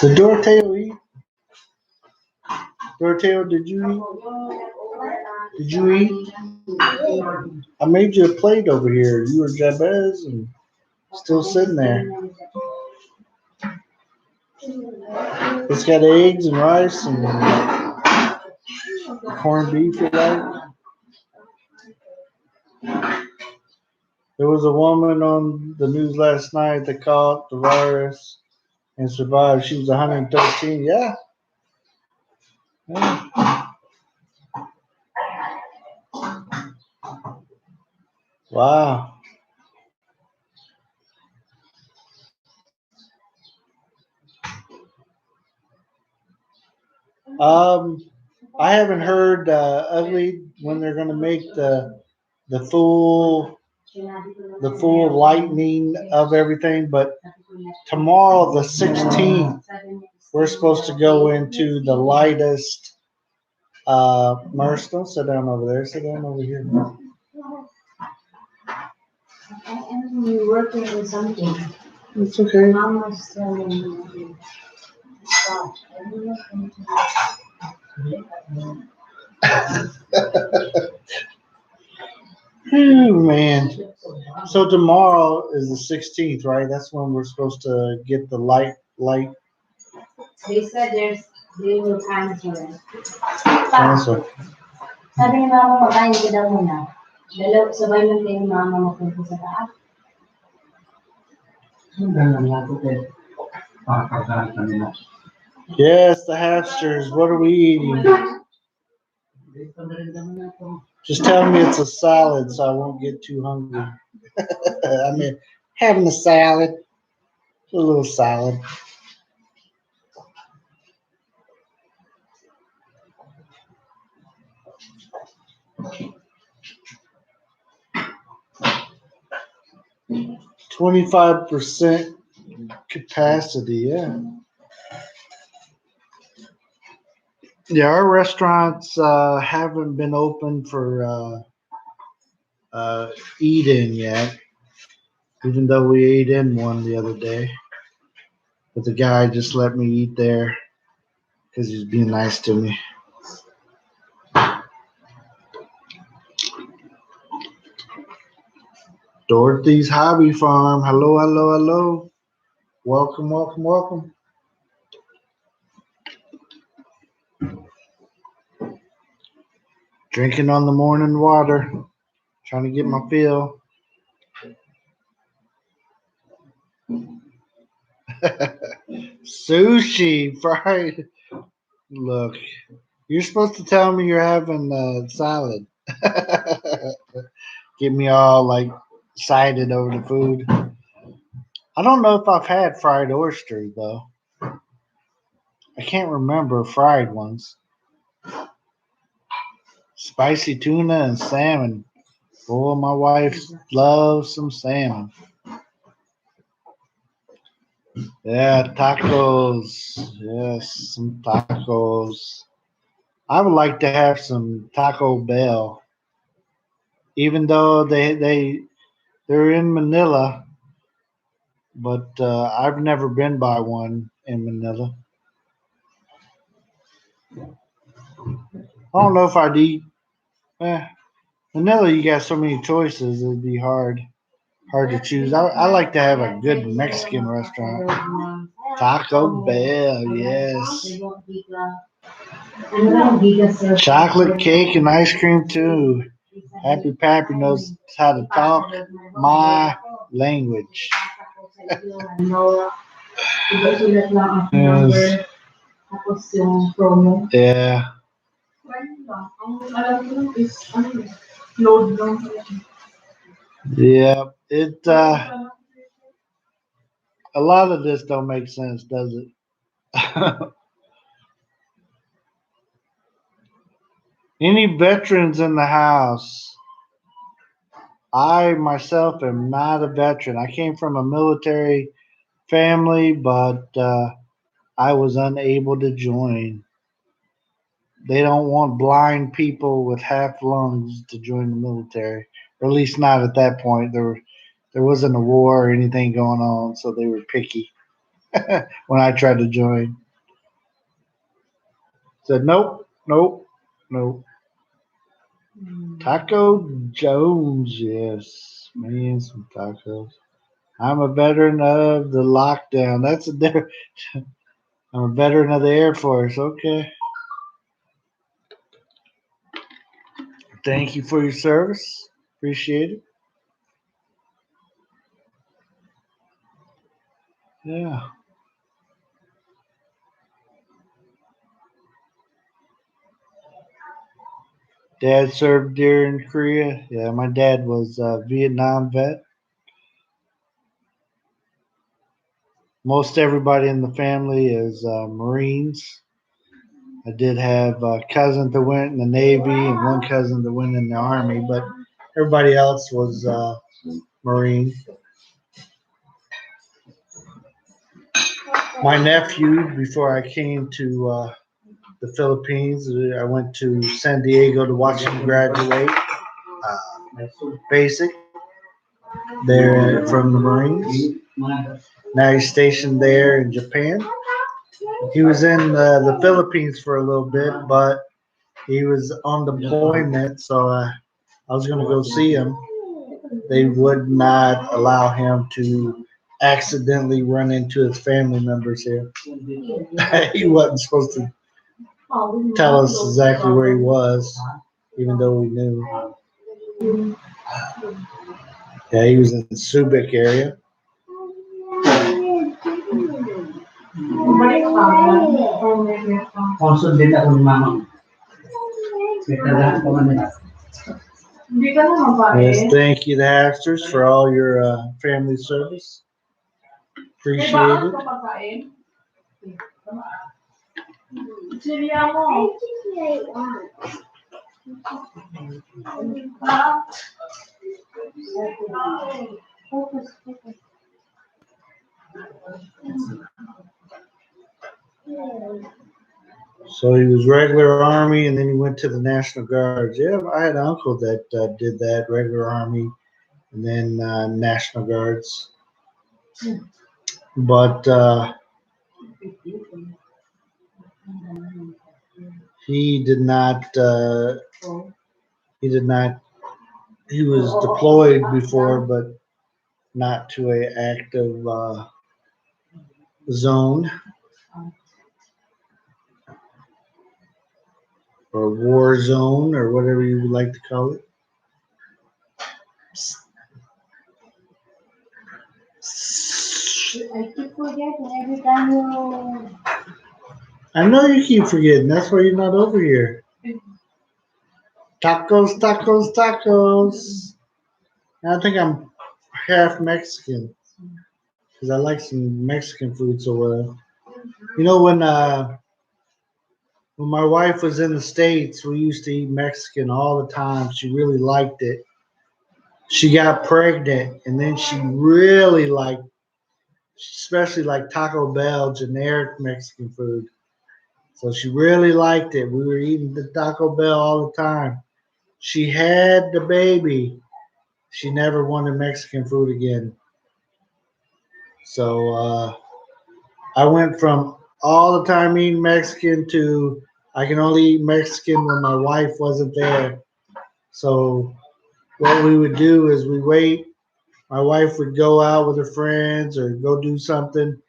Did Doroteo eat? Doroteo, did you eat? Did you eat? I made you a plate over here. You were Jabez and still sitting there. It's got eggs and rice and corned beef, you like? There was a woman on the news last night that caught the virus and survived. She was 113. Yeah. Yeah. Wow. Um, I haven't heard ugly when they're gonna make the full lightning of everything, but tomorrow the 16th we're supposed to go into the lightest. Merce, don't sit down over there. Sit down over here. I'm working on something. It's okay. Mama's telling me. Gosh, I don't know. Oh man. So tomorrow is the 16th, right? That's when we're supposed to get the light. They said they will cancel it. Cancel. Sabi ni mama, makain ka daw muna. Sabay lang kayo ni mama mapunta sa taas. Yes, the hamsters. What are we eating? Just tell me it's a salad so I won't get too hungry. I mean, having a salad, a little salad. $25 capacity, yeah. Yeah, our restaurants haven't been open for eat in yet, even though we ate in one the other day. But the guy just let me eat there because he's being nice to me. Dorothy's Hobby Farm. Hello, hello, hello. Welcome, welcome, welcome. Drinking on the morning water. Trying to get my fill. Sushi fried. Look, you're supposed to tell me you're having salad. Get me all like excited over the food. I don't know if I've had fried oysters though. I can't remember fried ones. Spicy tuna and salmon. Boy, my wife loves some salmon. Yeah, tacos. Yes, some tacos. I would like to have some Taco Bell, even though they're in Manila, but I've never been by one in Manila. I don't know if I'd eat. Eh, Manila, you got so many choices; it'd be hard to choose. I like to have a good Mexican restaurant. Taco Bell, yes. Chocolate cake and ice cream too. Happy Pappy knows how to talk my language. Yes. Yeah. Yeah. It a lot of this don't make sense, does it? Any veterans in the house? I myself am not a veteran. I came from a military family, but I was unable to join. They don't want blind people with half lungs to join the military, or at least not at that point. There wasn't a war or anything going on, so they were picky when I tried to join. Said nope, nope, nope. Taco Jones, yes, man, some tacos. I'm a veteran of the lockdown. That's a different. I'm a veteran of the Air Force. Okay. Thank you for your service. Appreciate it. Yeah. Dad served during Korea. Yeah, my dad was a Vietnam vet. Most everybody in the family is Marines. I did have a cousin that went in the Navy and one cousin that went in the Army, but everybody else was Marine. My nephew, before I came to the Philippines, I went to San Diego to watch him graduate. Basic there from the Marines. Now he's stationed there in Japan. He was in the Philippines for a little bit, but he was on deployment, so I was going to go see him. They would not allow him to accidentally run into his family members here. He wasn't supposed to tell us exactly where he was, even though we knew. Yeah, he was in the Subic area. Yes, thank you, the Hacksters, for all your family service. Appreciate it. So he was regular Army, and then he went to the National Guards. Yeah, I had an uncle that did that, regular Army, and then National Guards. But he did not. He did not. He was deployed before, but not to a active zone or war zone or whatever you would like to call it. I keep forgetting every time you. I know you keep forgetting. That's why you're not over here. Tacos, tacos, tacos. I think I'm half Mexican because I like some Mexican food so well. You know, when my wife was in the States, we used to eat Mexican all the time. She really liked it. She got pregnant, and then she really liked, especially like Taco Bell, generic Mexican food. So she really liked it. We were eating the Taco Bell all the time. She had the baby. She never wanted Mexican food again. So I went from all the time eating Mexican to I can only eat Mexican when my wife wasn't there. So what we would do is we wait. My wife would go out with her friends or go do something.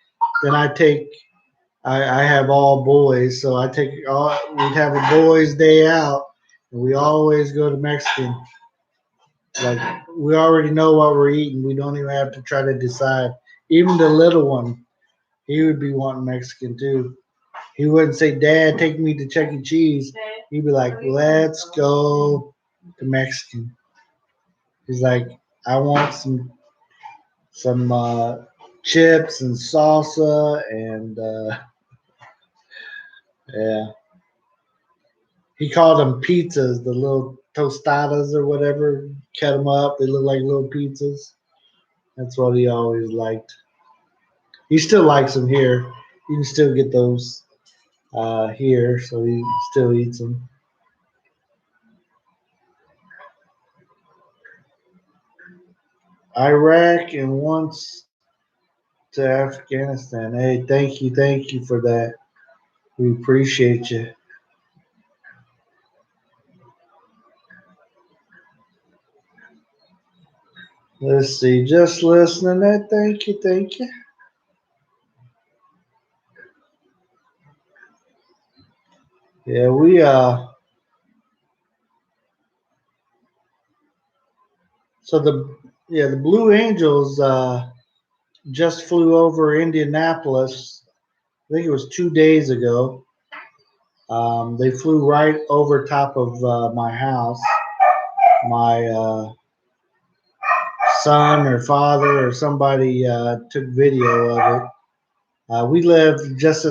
Then I have all boys, so we'd have a boys' day out, and we always go to Mexican. Like we already know what we're eating. We don't even have to try to decide. Even the little one, he would be wanting Mexican too. He wouldn't say, "Dad, take me to Chuck E. Cheese." He'd be like, "Let's go to Mexican." He's like, "I want some chips and salsa and yeah." He called them pizzas, the little tostadas or whatever. Cut them up; they look like little pizzas. That's what he always liked. He still likes them here. You can still get those here, so he still eats them. Iraq and once to Afghanistan. Hey, thank you for that. We appreciate you. Let's see, just listening. That thank you. Yeah, so the Blue Angels just flew over Indianapolis. I think it was 2 days ago. They flew right over top of my house. My son or father or somebody took video of it. We live just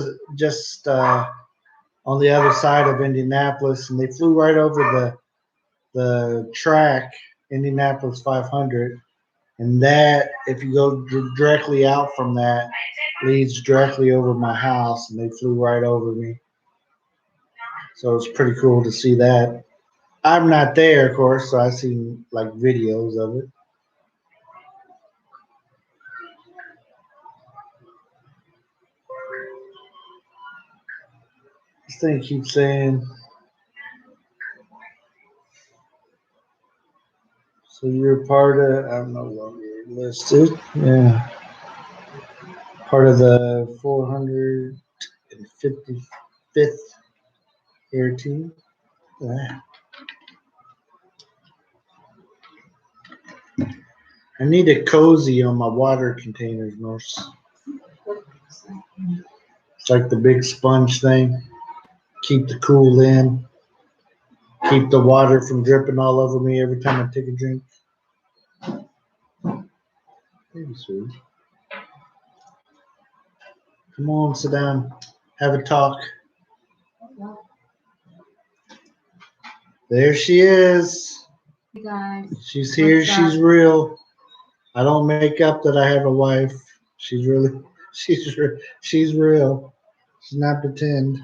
on the other side of Indianapolis, and they flew right over the track, Indianapolis 500, and that if you go directly out from that leads directly over my house, and they flew right over me. So it's pretty cool to see that. I'm not there, of course, so I seen like videos of it. This thing keeps saying, so you're part of, I'm no longer listed. Yeah. Part of the 455th air team. Yeah. I need a cozy on my water containers, Norse. It's like the big sponge thing. Keep the cool in. Keep the water from dripping all over me every time I take a drink. Maybe sweet. Come on, sit down. Have a talk. There she is. Hey guys. She's here. What's She's up? real. I don't make up that I have a wife. She's she's real. She's not pretend.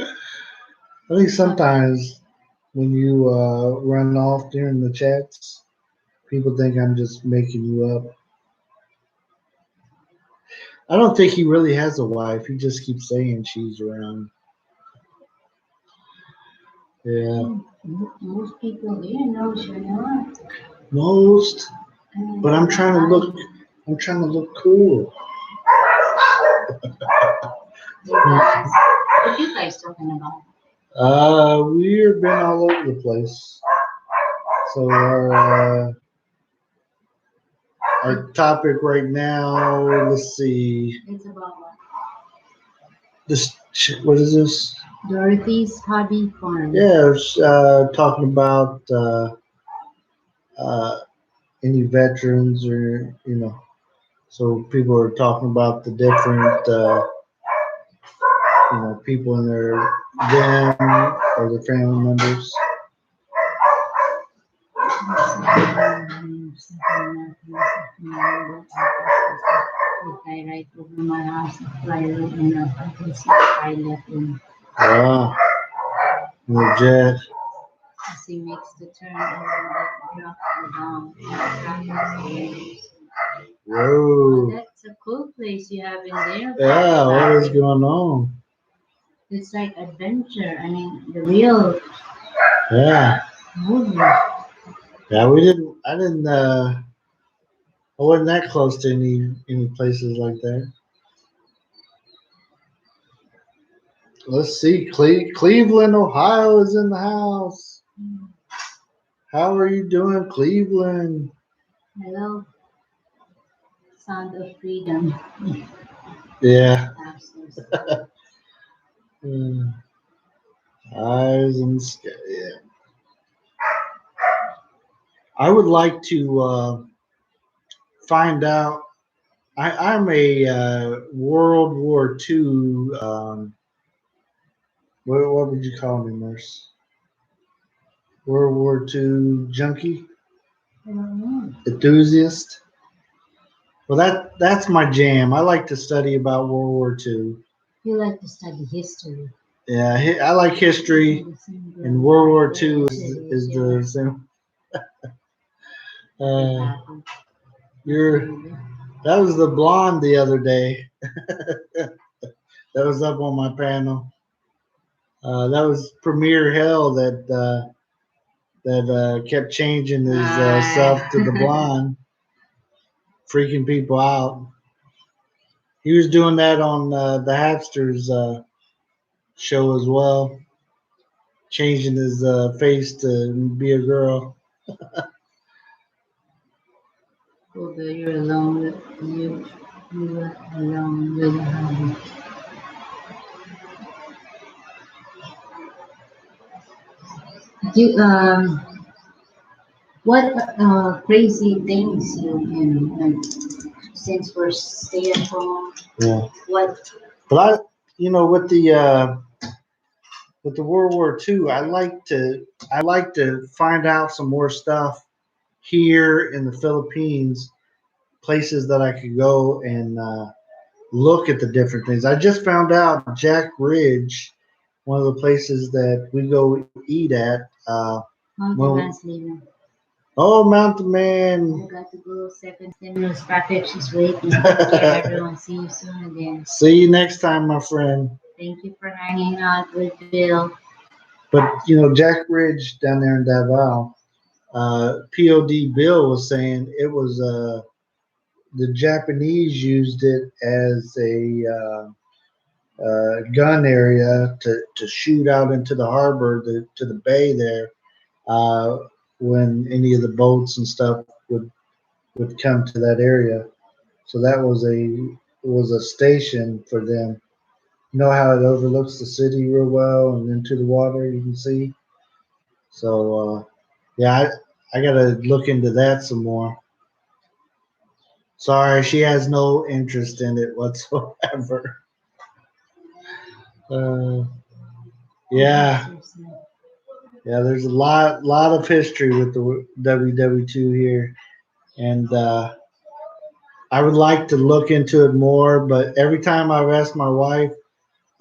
I think sometimes when you run off during the chats, people think I'm just making you up. I don't think he really has a wife. He just keeps saying she's around. Yeah. Most people there know you're not. Most. I mean, But I'm trying to look. I'm trying to look cool. What you guys talking about? We've been all over the place. So our topic right now. Let's see. It's about what? This. What is this? Dorothy's Hobby Farm. Yeah, it's, talking about uh, any veterans or so people are talking about the different people in their them or their family members. I right over my house, fly enough, I can see the pilot in Wow, the jet. as he makes the turn over the drop down. Whoa. That's a cool place you have in there. Yeah, what is going on? It's like adventure. I mean, the real Yeah, movie. yeah. We didn't. I didn't. I wasn't that close to any places like that. Let's see. Cleveland, Ohio is in the house. How are you doing, Cleveland? Hello, sound of freedom. Yeah. Absolutely. Eyes and sky. Yeah. I would like to find out. I'm a World War II. What would you call me, Nurse? World War II junkie, I don't know. enthusiast. Well, that's my jam. I like to study about World War II. You like to study history. Yeah, I like history, and World War II is the same. Uh, you're that was the blonde the other day. That was up on my panel. That was Premier Hell that kept changing his self to the blonde, freaking people out. He was doing that on the Hapsters show as well, changing his face to be a girl. Although you're alone with you are alone with a hobby. You what crazy things you like since we're stay at home? Yeah, What but with the World War II, I like to find out some more stuff here in the Philippines, places that I could go and look at the different things. I just found out Jack Ridge, one of the places that we go eat at. Mountain Well, Man's Living. oh, Mountain I Man. got to go. Second stimulus package is waiting. Take care, everyone. See you soon again. See you next time, my friend. Thank you for hanging out with Bill. But Jack Ridge down there in Davao, POD Bill was saying it was the Japanese used it as a gun area to shoot out into the harbor, to the bay there, uh, when any of the boats and stuff would come to that area. So that was a station for them. You know how it overlooks the city real well and into the water you can see. So yeah, I gotta look into that some more. Sorry, she has no interest in it whatsoever. Uh, yeah, yeah. There's a lot of history with the WW2 here, and I would like to look into it more. But every time I've asked my wife,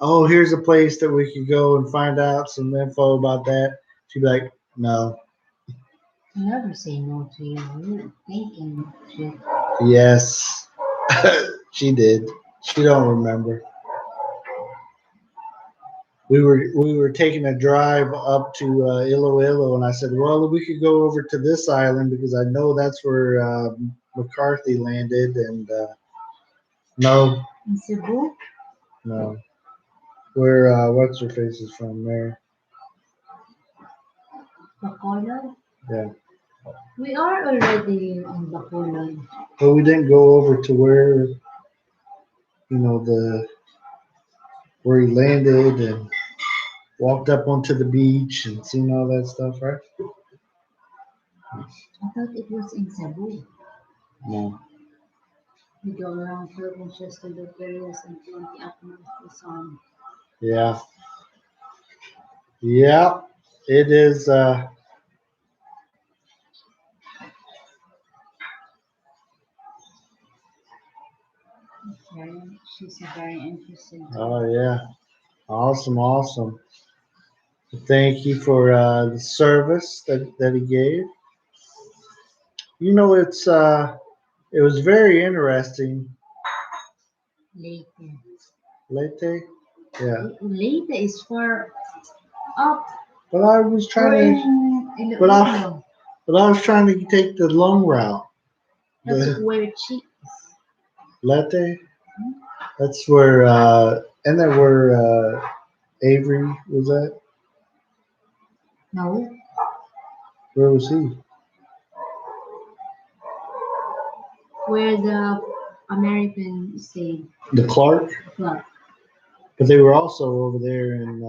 "Oh, here's a place that we could go and find out some info about that," she'd be like, "No." Never say no to you. You're thinking shit. Yes, she did. She don't remember. We were taking a drive up to Iloilo, and I said, "Well, we could go over to this island because I know that's where McCarthy landed." And no, In Cebu, no, where what's her face is from there. Bacolod. Yeah, We are already in Bacolod. but we didn't go over to where the where he landed and walked up onto the beach and seen all that stuff, right? I thought it was in Cebu. No. We go around Philippines just to look areas and 20 up north the sun. Yeah. Yeah. It is. She's a very interesting Oh girl. yeah. Awesome. Awesome. Thank you for the service that he gave. It was very interesting. Leyte. Lete. Yeah. Leyte is far up But I was or trying to. in But I. Iloilo. But I was trying to take the long route. That's The where she is. Lete. That's where. And that where Avery was at. No, Where was he? where the American stayed. The Clark. Club. But they were also over there in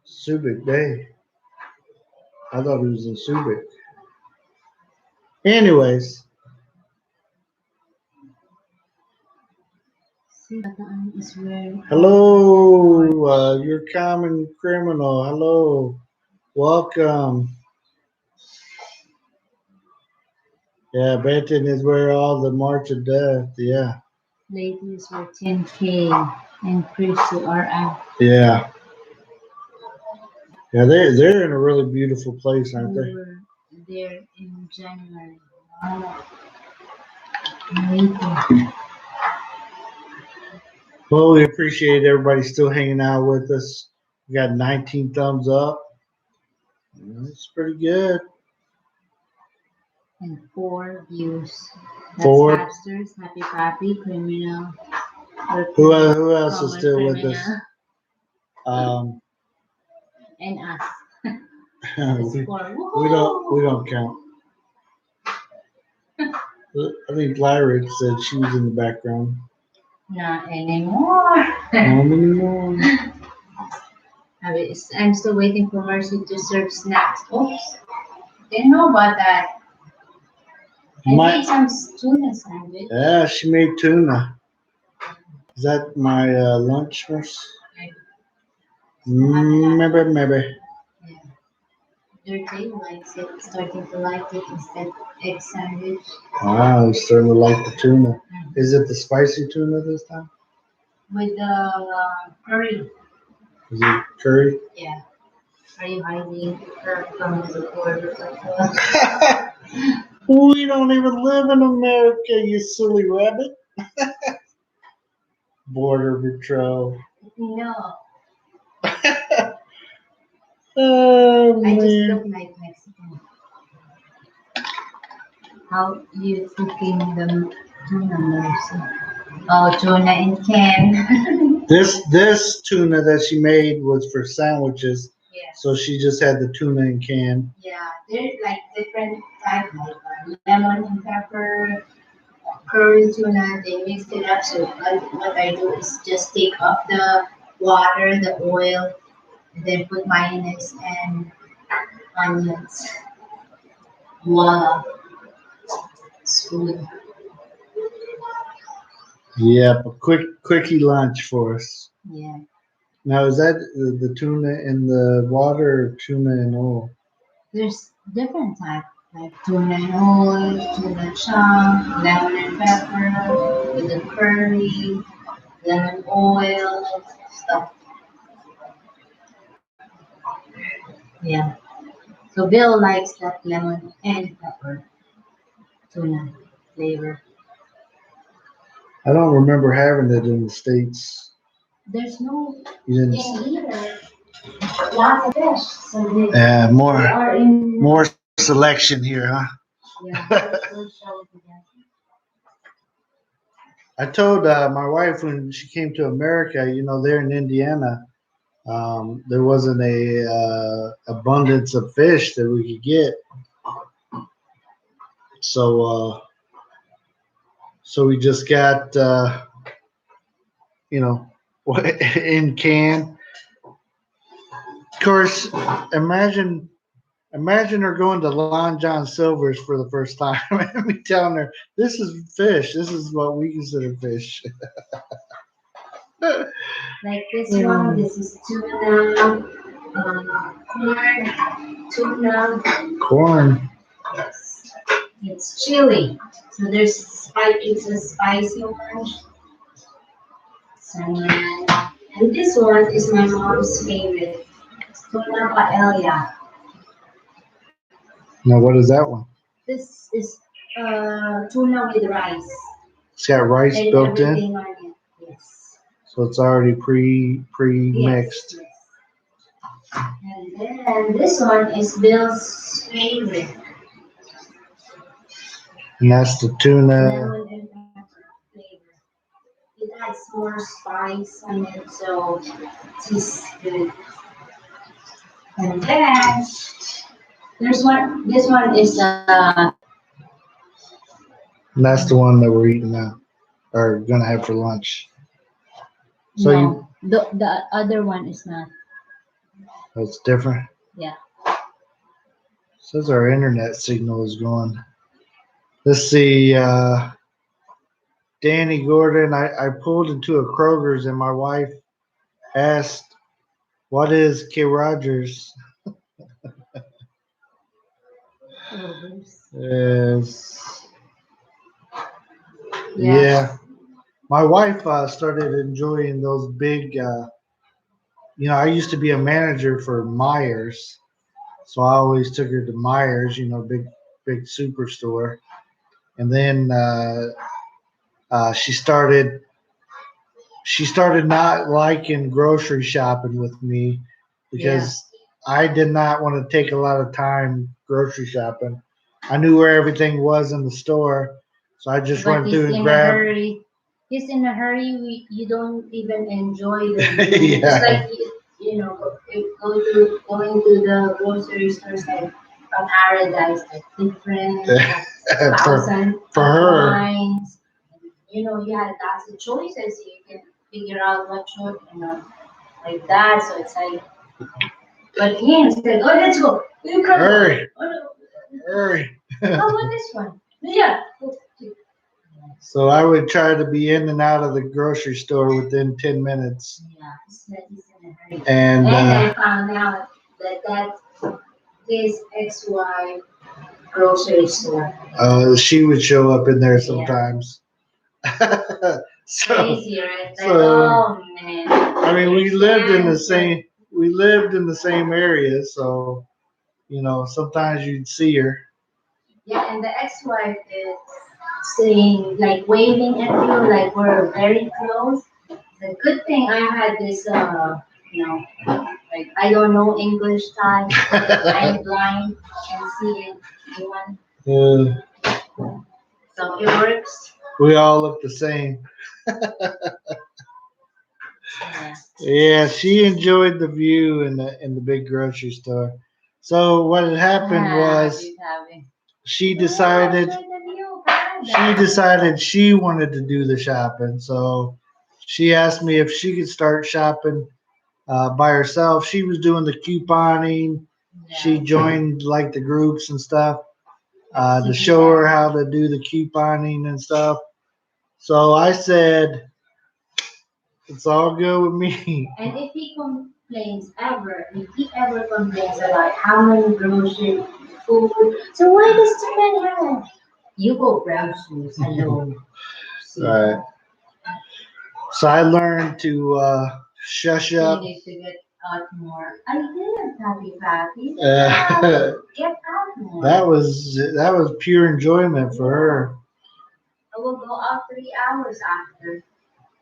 Subic Bay. I thought he was in Subic. Anyways, See, Bataan is where hello, you're common criminal. Hello, welcome. Yeah, Benton is where all the March of Death. Yeah, Leyte is where 10K and Christy are at. yeah, yeah. They're in a really beautiful place, aren't We they? were there in January. Wow. Leyte. Well, we appreciate everybody still hanging out with us. We got 19 thumbs up. That's pretty good. And 4 views. That's Four. Hamsters, Happy Pappy, Criminal. Who else is Common still with us? Criminal. Um, And us. we, It's 4. we don't count. I think Lyric said she was in the background. Not anymore. Not anymore. I'm still waiting for Mercy to serve snacks. Oops. Didn't know about that. I made some tuna sandwich. Yeah, she made tuna. Is that my lunch first? Maybe. Maybe. Yeah. Your tail likes it, starting to like it instead of egg sandwich. Wow, I'm starting to like the tuna. Is it the spicy tuna this time? With the curry. Is it curry? Yeah. Are you hiding from the border patrol? We don't even live in America, you silly rabbit. Border patrol. No. Oh I just man. look like Mexican. How you cooking the tuna, Mercy? Oh, tuna in can. This tuna that she made was for sandwiches, Yes. so she just had the tuna in can. Yeah, there's like different type, like lemon and pepper, curry tuna. They mix it up. So what I do is just take off the water, the oil, and then put mayonnaise and onions. Voila, it's food. Yep, a quickie lunch for us. Yeah. Now is that the tuna in the water or tuna in oil? There's different type, like tuna and oil, tuna chunk, lemon and pepper, with the curry, lemon oil, stuff. Yeah. So Bill likes that lemon and pepper tuna flavor. I don't remember having it in the States. There's no You didn't. in either. Lots of fish. So More they are in. more selection here, huh? Yeah. We'll show it again. I told my wife when she came to America, there in Indiana, there wasn't a abundance of fish that we could get. So so we just got you know in can. Of course, imagine imagine her going to Lon John Silver's for the first time and me telling her this is fish. This is what we consider fish. Like this one, this is tuna, corn, tuna. Corn. Yes. It's chili. So there's spice. It's a spicy one. Salmon. And this one is my mom's favorite. Tuna paella. Now what is that one? This is tuna with rice It's got rice and built in, everything on it. Yes. so it's already pre Yes. mixed. Yes. And then this one is Bill's favorite. And that's the tuna. Lemon and pepper flavor. It adds more spice on it, so it tastes good. And then there's one. This one is And that's the one that we're eating now, or gonna have for lunch. So no. The other one is not. it's different. Yeah. Says our internet signal is going. Let's see, Danny Gordon. I pulled into a Kroger's and my wife asked, "What is K. Rogers?" Yes. Yeah. My wife started enjoying those big. I used to be a manager for Myers, so I always took her to Myers. Big superstore. And then she started not liking grocery shopping with me because I did not want to take a lot of time grocery shopping. I knew where everything was in the store, so I just But went he's through and in a grabbed. hurry. He's in a hurry. You don't even enjoy the view. Yeah. It's like going to the grocery stores like a paradise, like different, like for, thousand for her. lines. You had lots of choices. You can figure out what choice, like that. So it's like, but him said, "Oh, let's go. You can Hurry. go. Oh, no. Hurry. How about this one? Yeah. So I would try to be in and out of the grocery store within 10 minutes. Yeah, he's in a hurry. And And I found out that his ex-wife grocery store. she would show up in there Yeah. sometimes. so, Crazy, right? Like, so oh man. I mean, we lived in the same area, so sometimes you'd see her. Yeah, and the ex-wife is saying, like, waving at you, like we're very close. The good thing I had this, you know, like I don't know English time. I'm blind and see anyone, so it works. We all look the same. Yeah. Yeah, she enjoyed the view in the big grocery store. So what had happened was she decided she wanted to do the shopping. So she asked me if she could start shopping by herself. She was doing the couponing. She joined like the groups and stuff to show her how to do the couponing and stuff. So I said, it's all good with me. And if he complains ever, if he ever complains about how many grocery food, so why does too many have? You go groceries alone. Right. So I learned to shush You up. need to get out more. I did, Happy Pappy. Get out more. That was pure enjoyment for her. I will go out 3 hours after.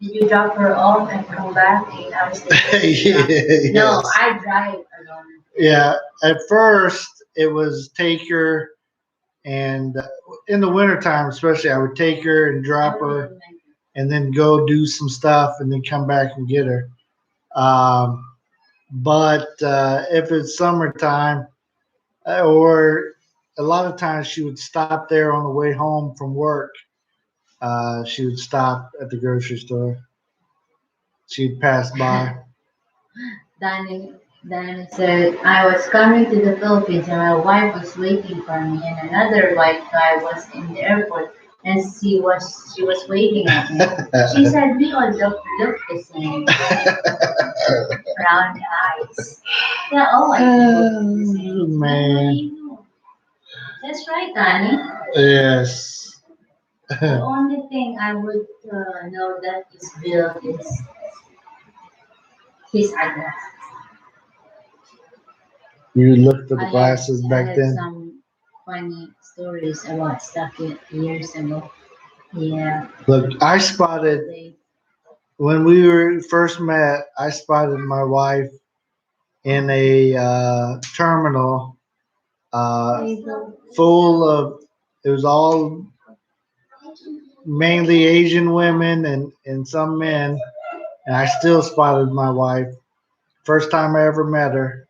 Did you drop her off and come back 8 hours later? Yes. No, I drive alone. Yeah, at first it was take her, and in the wintertime especially, I would take her and drop her, and then go do some stuff, and then come back and get her. Um, but if it's summertime, or a lot of times she would stop there on the way home from work. She would stop at the grocery store. She'd pass by. Danny said, I was coming to the Philippines and my wife was waiting for me and another white guy was in the airport and she was waving at me. She said we all look the same. Brown eyes. Yeah, all white people look the same. Man. That's right, Danny. Yes. The only thing I would know that is Bill is his address. You looked at the glasses back I had then. some funny stories about stuff years ago. Yeah. Look, I spotted when we were first met. I spotted my wife in a terminal full of. It was all mainly Asian women and some men, and I still spotted my wife. First time I ever met her,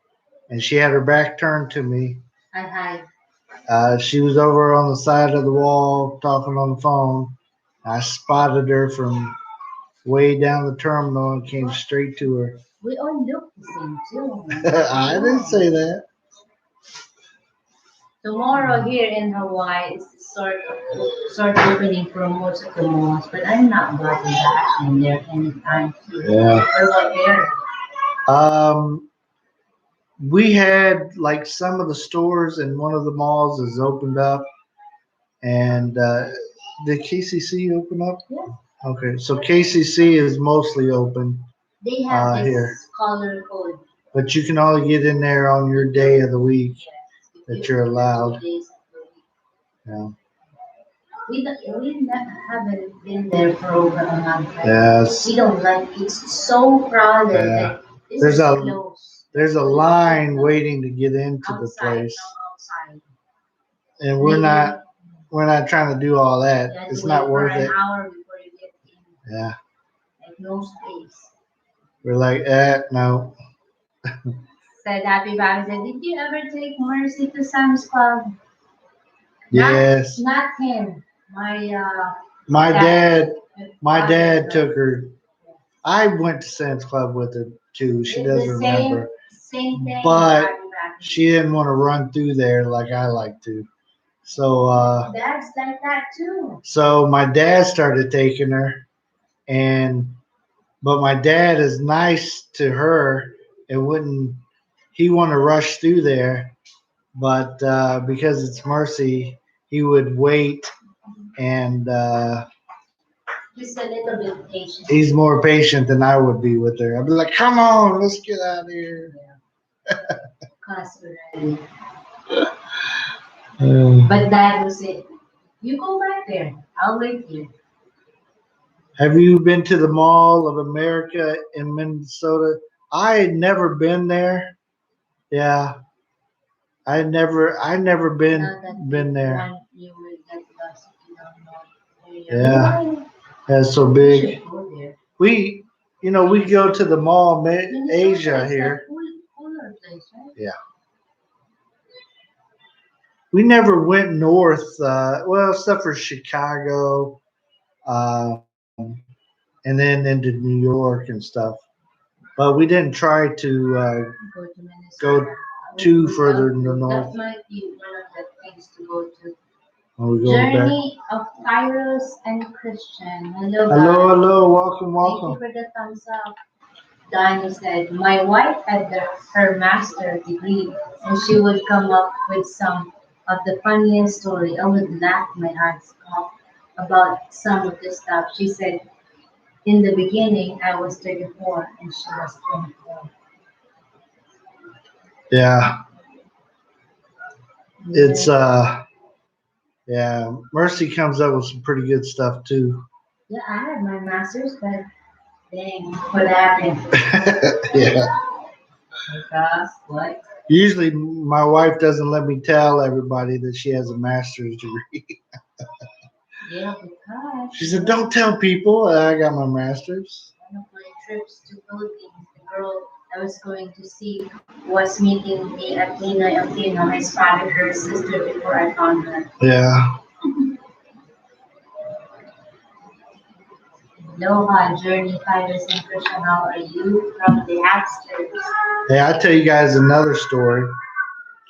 and she had her back turned to me. Hi. She was over on the side of the wall talking on the phone. I spotted her from way down the terminal and came straight to her. We all look the same too. I didn't say that. Tomorrow here in Hawaii is sort opening for most of the malls, but I'm not going back in there anytime soon. Yeah. Or what there? We had like some of the stores in one of the malls is opened up, and did KCC open up? Yeah. Okay, so KCC is mostly open. They have this here, color code. but you can only get in there on your day of the week that you're allowed. Yeah. We haven't been there for over a month. Right? Yes. We don't like it. It's so crowded. Yeah. Like, there's a line waiting to get into the place. Outside. And we're not trying to do all that. It's not worth it. An hour before you get in. Yeah. Like no space. We're like, no. Said Happy Bobby said, did you ever take Mercy to Sam's Club? Yes. Not him. My dad took her. I went to Sam's Club with her too. She doesn't remember. Same thing. But she didn't want to run through there like I like to. So Dad's like that too. so my dad started taking her, and but my dad is nice to her. It wouldn't. He want to rush through there, but because it's Mercy, he would wait, and Just a little bit patient. he's more patient than I would be with her. I'd be like, "Come on, let's get out of here." Cause already. Uh, But Dad will say, "You go back there. I'll wait here." have you been to the Mall of America in Minnesota? I had never been there. Yeah, I never Now that been there. you will get lost if you don't know Yeah, that's so You big. should go there. We, we go to the mall, Minnesota Asia is here. a cooler place, right? Yeah, we never went north. Well, except for Chicago, um, and then into New York and stuff. But we didn't try to Go to go Minnesota. too further in the That north might be one of the things to go to. when we go back. Journey of Kairos and Christian. Hello, Hello, guys. hello, welcome, Thank you welcome. for the thumbs up. Donnie said, my wife had her master degree and she would come up with some of the funniest story. I would laugh my eyes off about some of the stuff. She said, in the beginning, I was 34 and she was 24. Yeah, it's Yeah. yeah. Mercy comes up with some pretty good stuff too. Yeah, I had my master's, but dang, what happened? Yeah. Because what? Usually, my wife doesn't let me tell everybody that she has a master's degree. Yeah, because She said, "Don't tell people I got my master's." one of my trips to Philippines, the girl I was going to see was meeting me at Pinoy Aquino. I spotted her sister before I found her. Yeah. Aloha, Journey, Fighters, and Christian, how are you? From the Hamsters. Hey, I'll tell you guys another story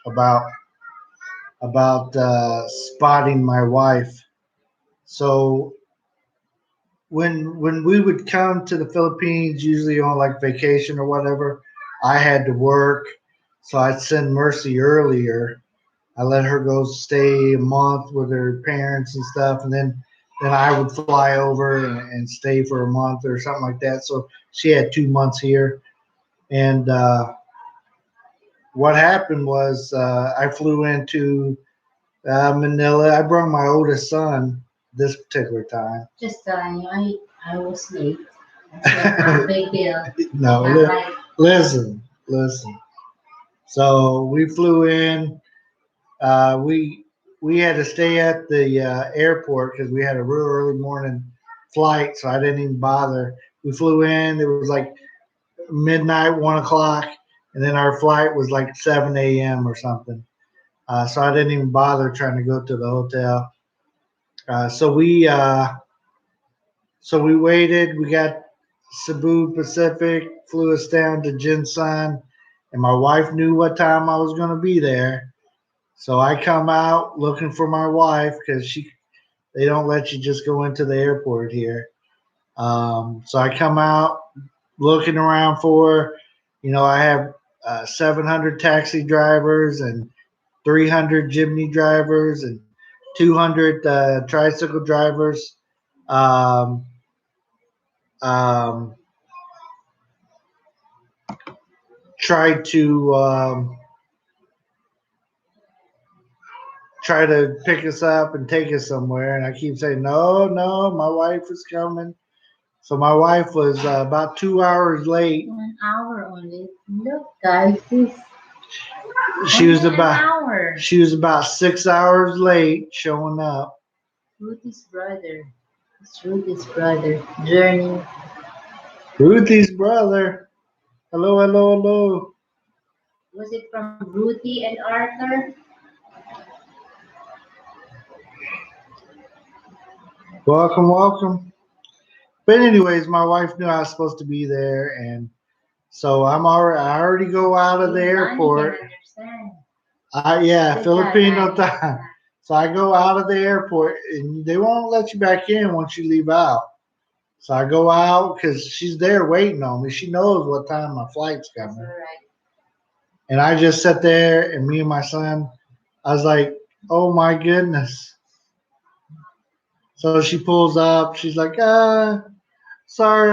about spotting my wife. So when we would come to the Philippines, usually on like vacation or whatever, I had to work, so I'd send Mercy earlier. I let her go stay a month with her parents and stuff, and then I would fly over and stay for a month or something like that. So she had 2 months here, and what happened was I flew into Manila. I brought my oldest son this particular time. Just I was late. That's not a big deal. No, Not like listen. So we flew in. We had to stay at the airport because we had a real early morning flight, so I didn't even bother. We flew in. It was like midnight, 1 o'clock, and then our flight was like 7 a.m. or something. So I didn't even bother trying to go to the hotel. So we waited. We got Cebu Pacific, flew us down to Jinsan, and my wife knew what time I was going to be there. So I come out looking for my wife because they don't let you just go into the airport here. So I come out looking around for her. I have 700 taxi drivers and 300 Jimny drivers and 200 tricycle drivers. Um, um, try to pick us up and take us somewhere, and I keep saying no, no, my wife is coming. So my wife was about 2 hours late. 1 hour only. Look, guys, this She was only an about hour. she was about 6 hours late showing up. Ruthie's brother. It's Ruthie's brother. Journey. Ruthie's brother. Hello, hello, hello. Was it from Ruthie and Arthur? Welcome, welcome. But anyways, my wife knew I was supposed to be there, and so I already go out of the Donnie can airport. understand. Yeah, Good job, Filipino Donnie. time. So I go out of the airport, and they won't let you back in once you leave out. So I go out because she's there waiting on me. She knows what time my flight's That's coming. alright. And I just sat there, and me and my son, I was like, oh my goodness. So she pulls up. She's like, sorry,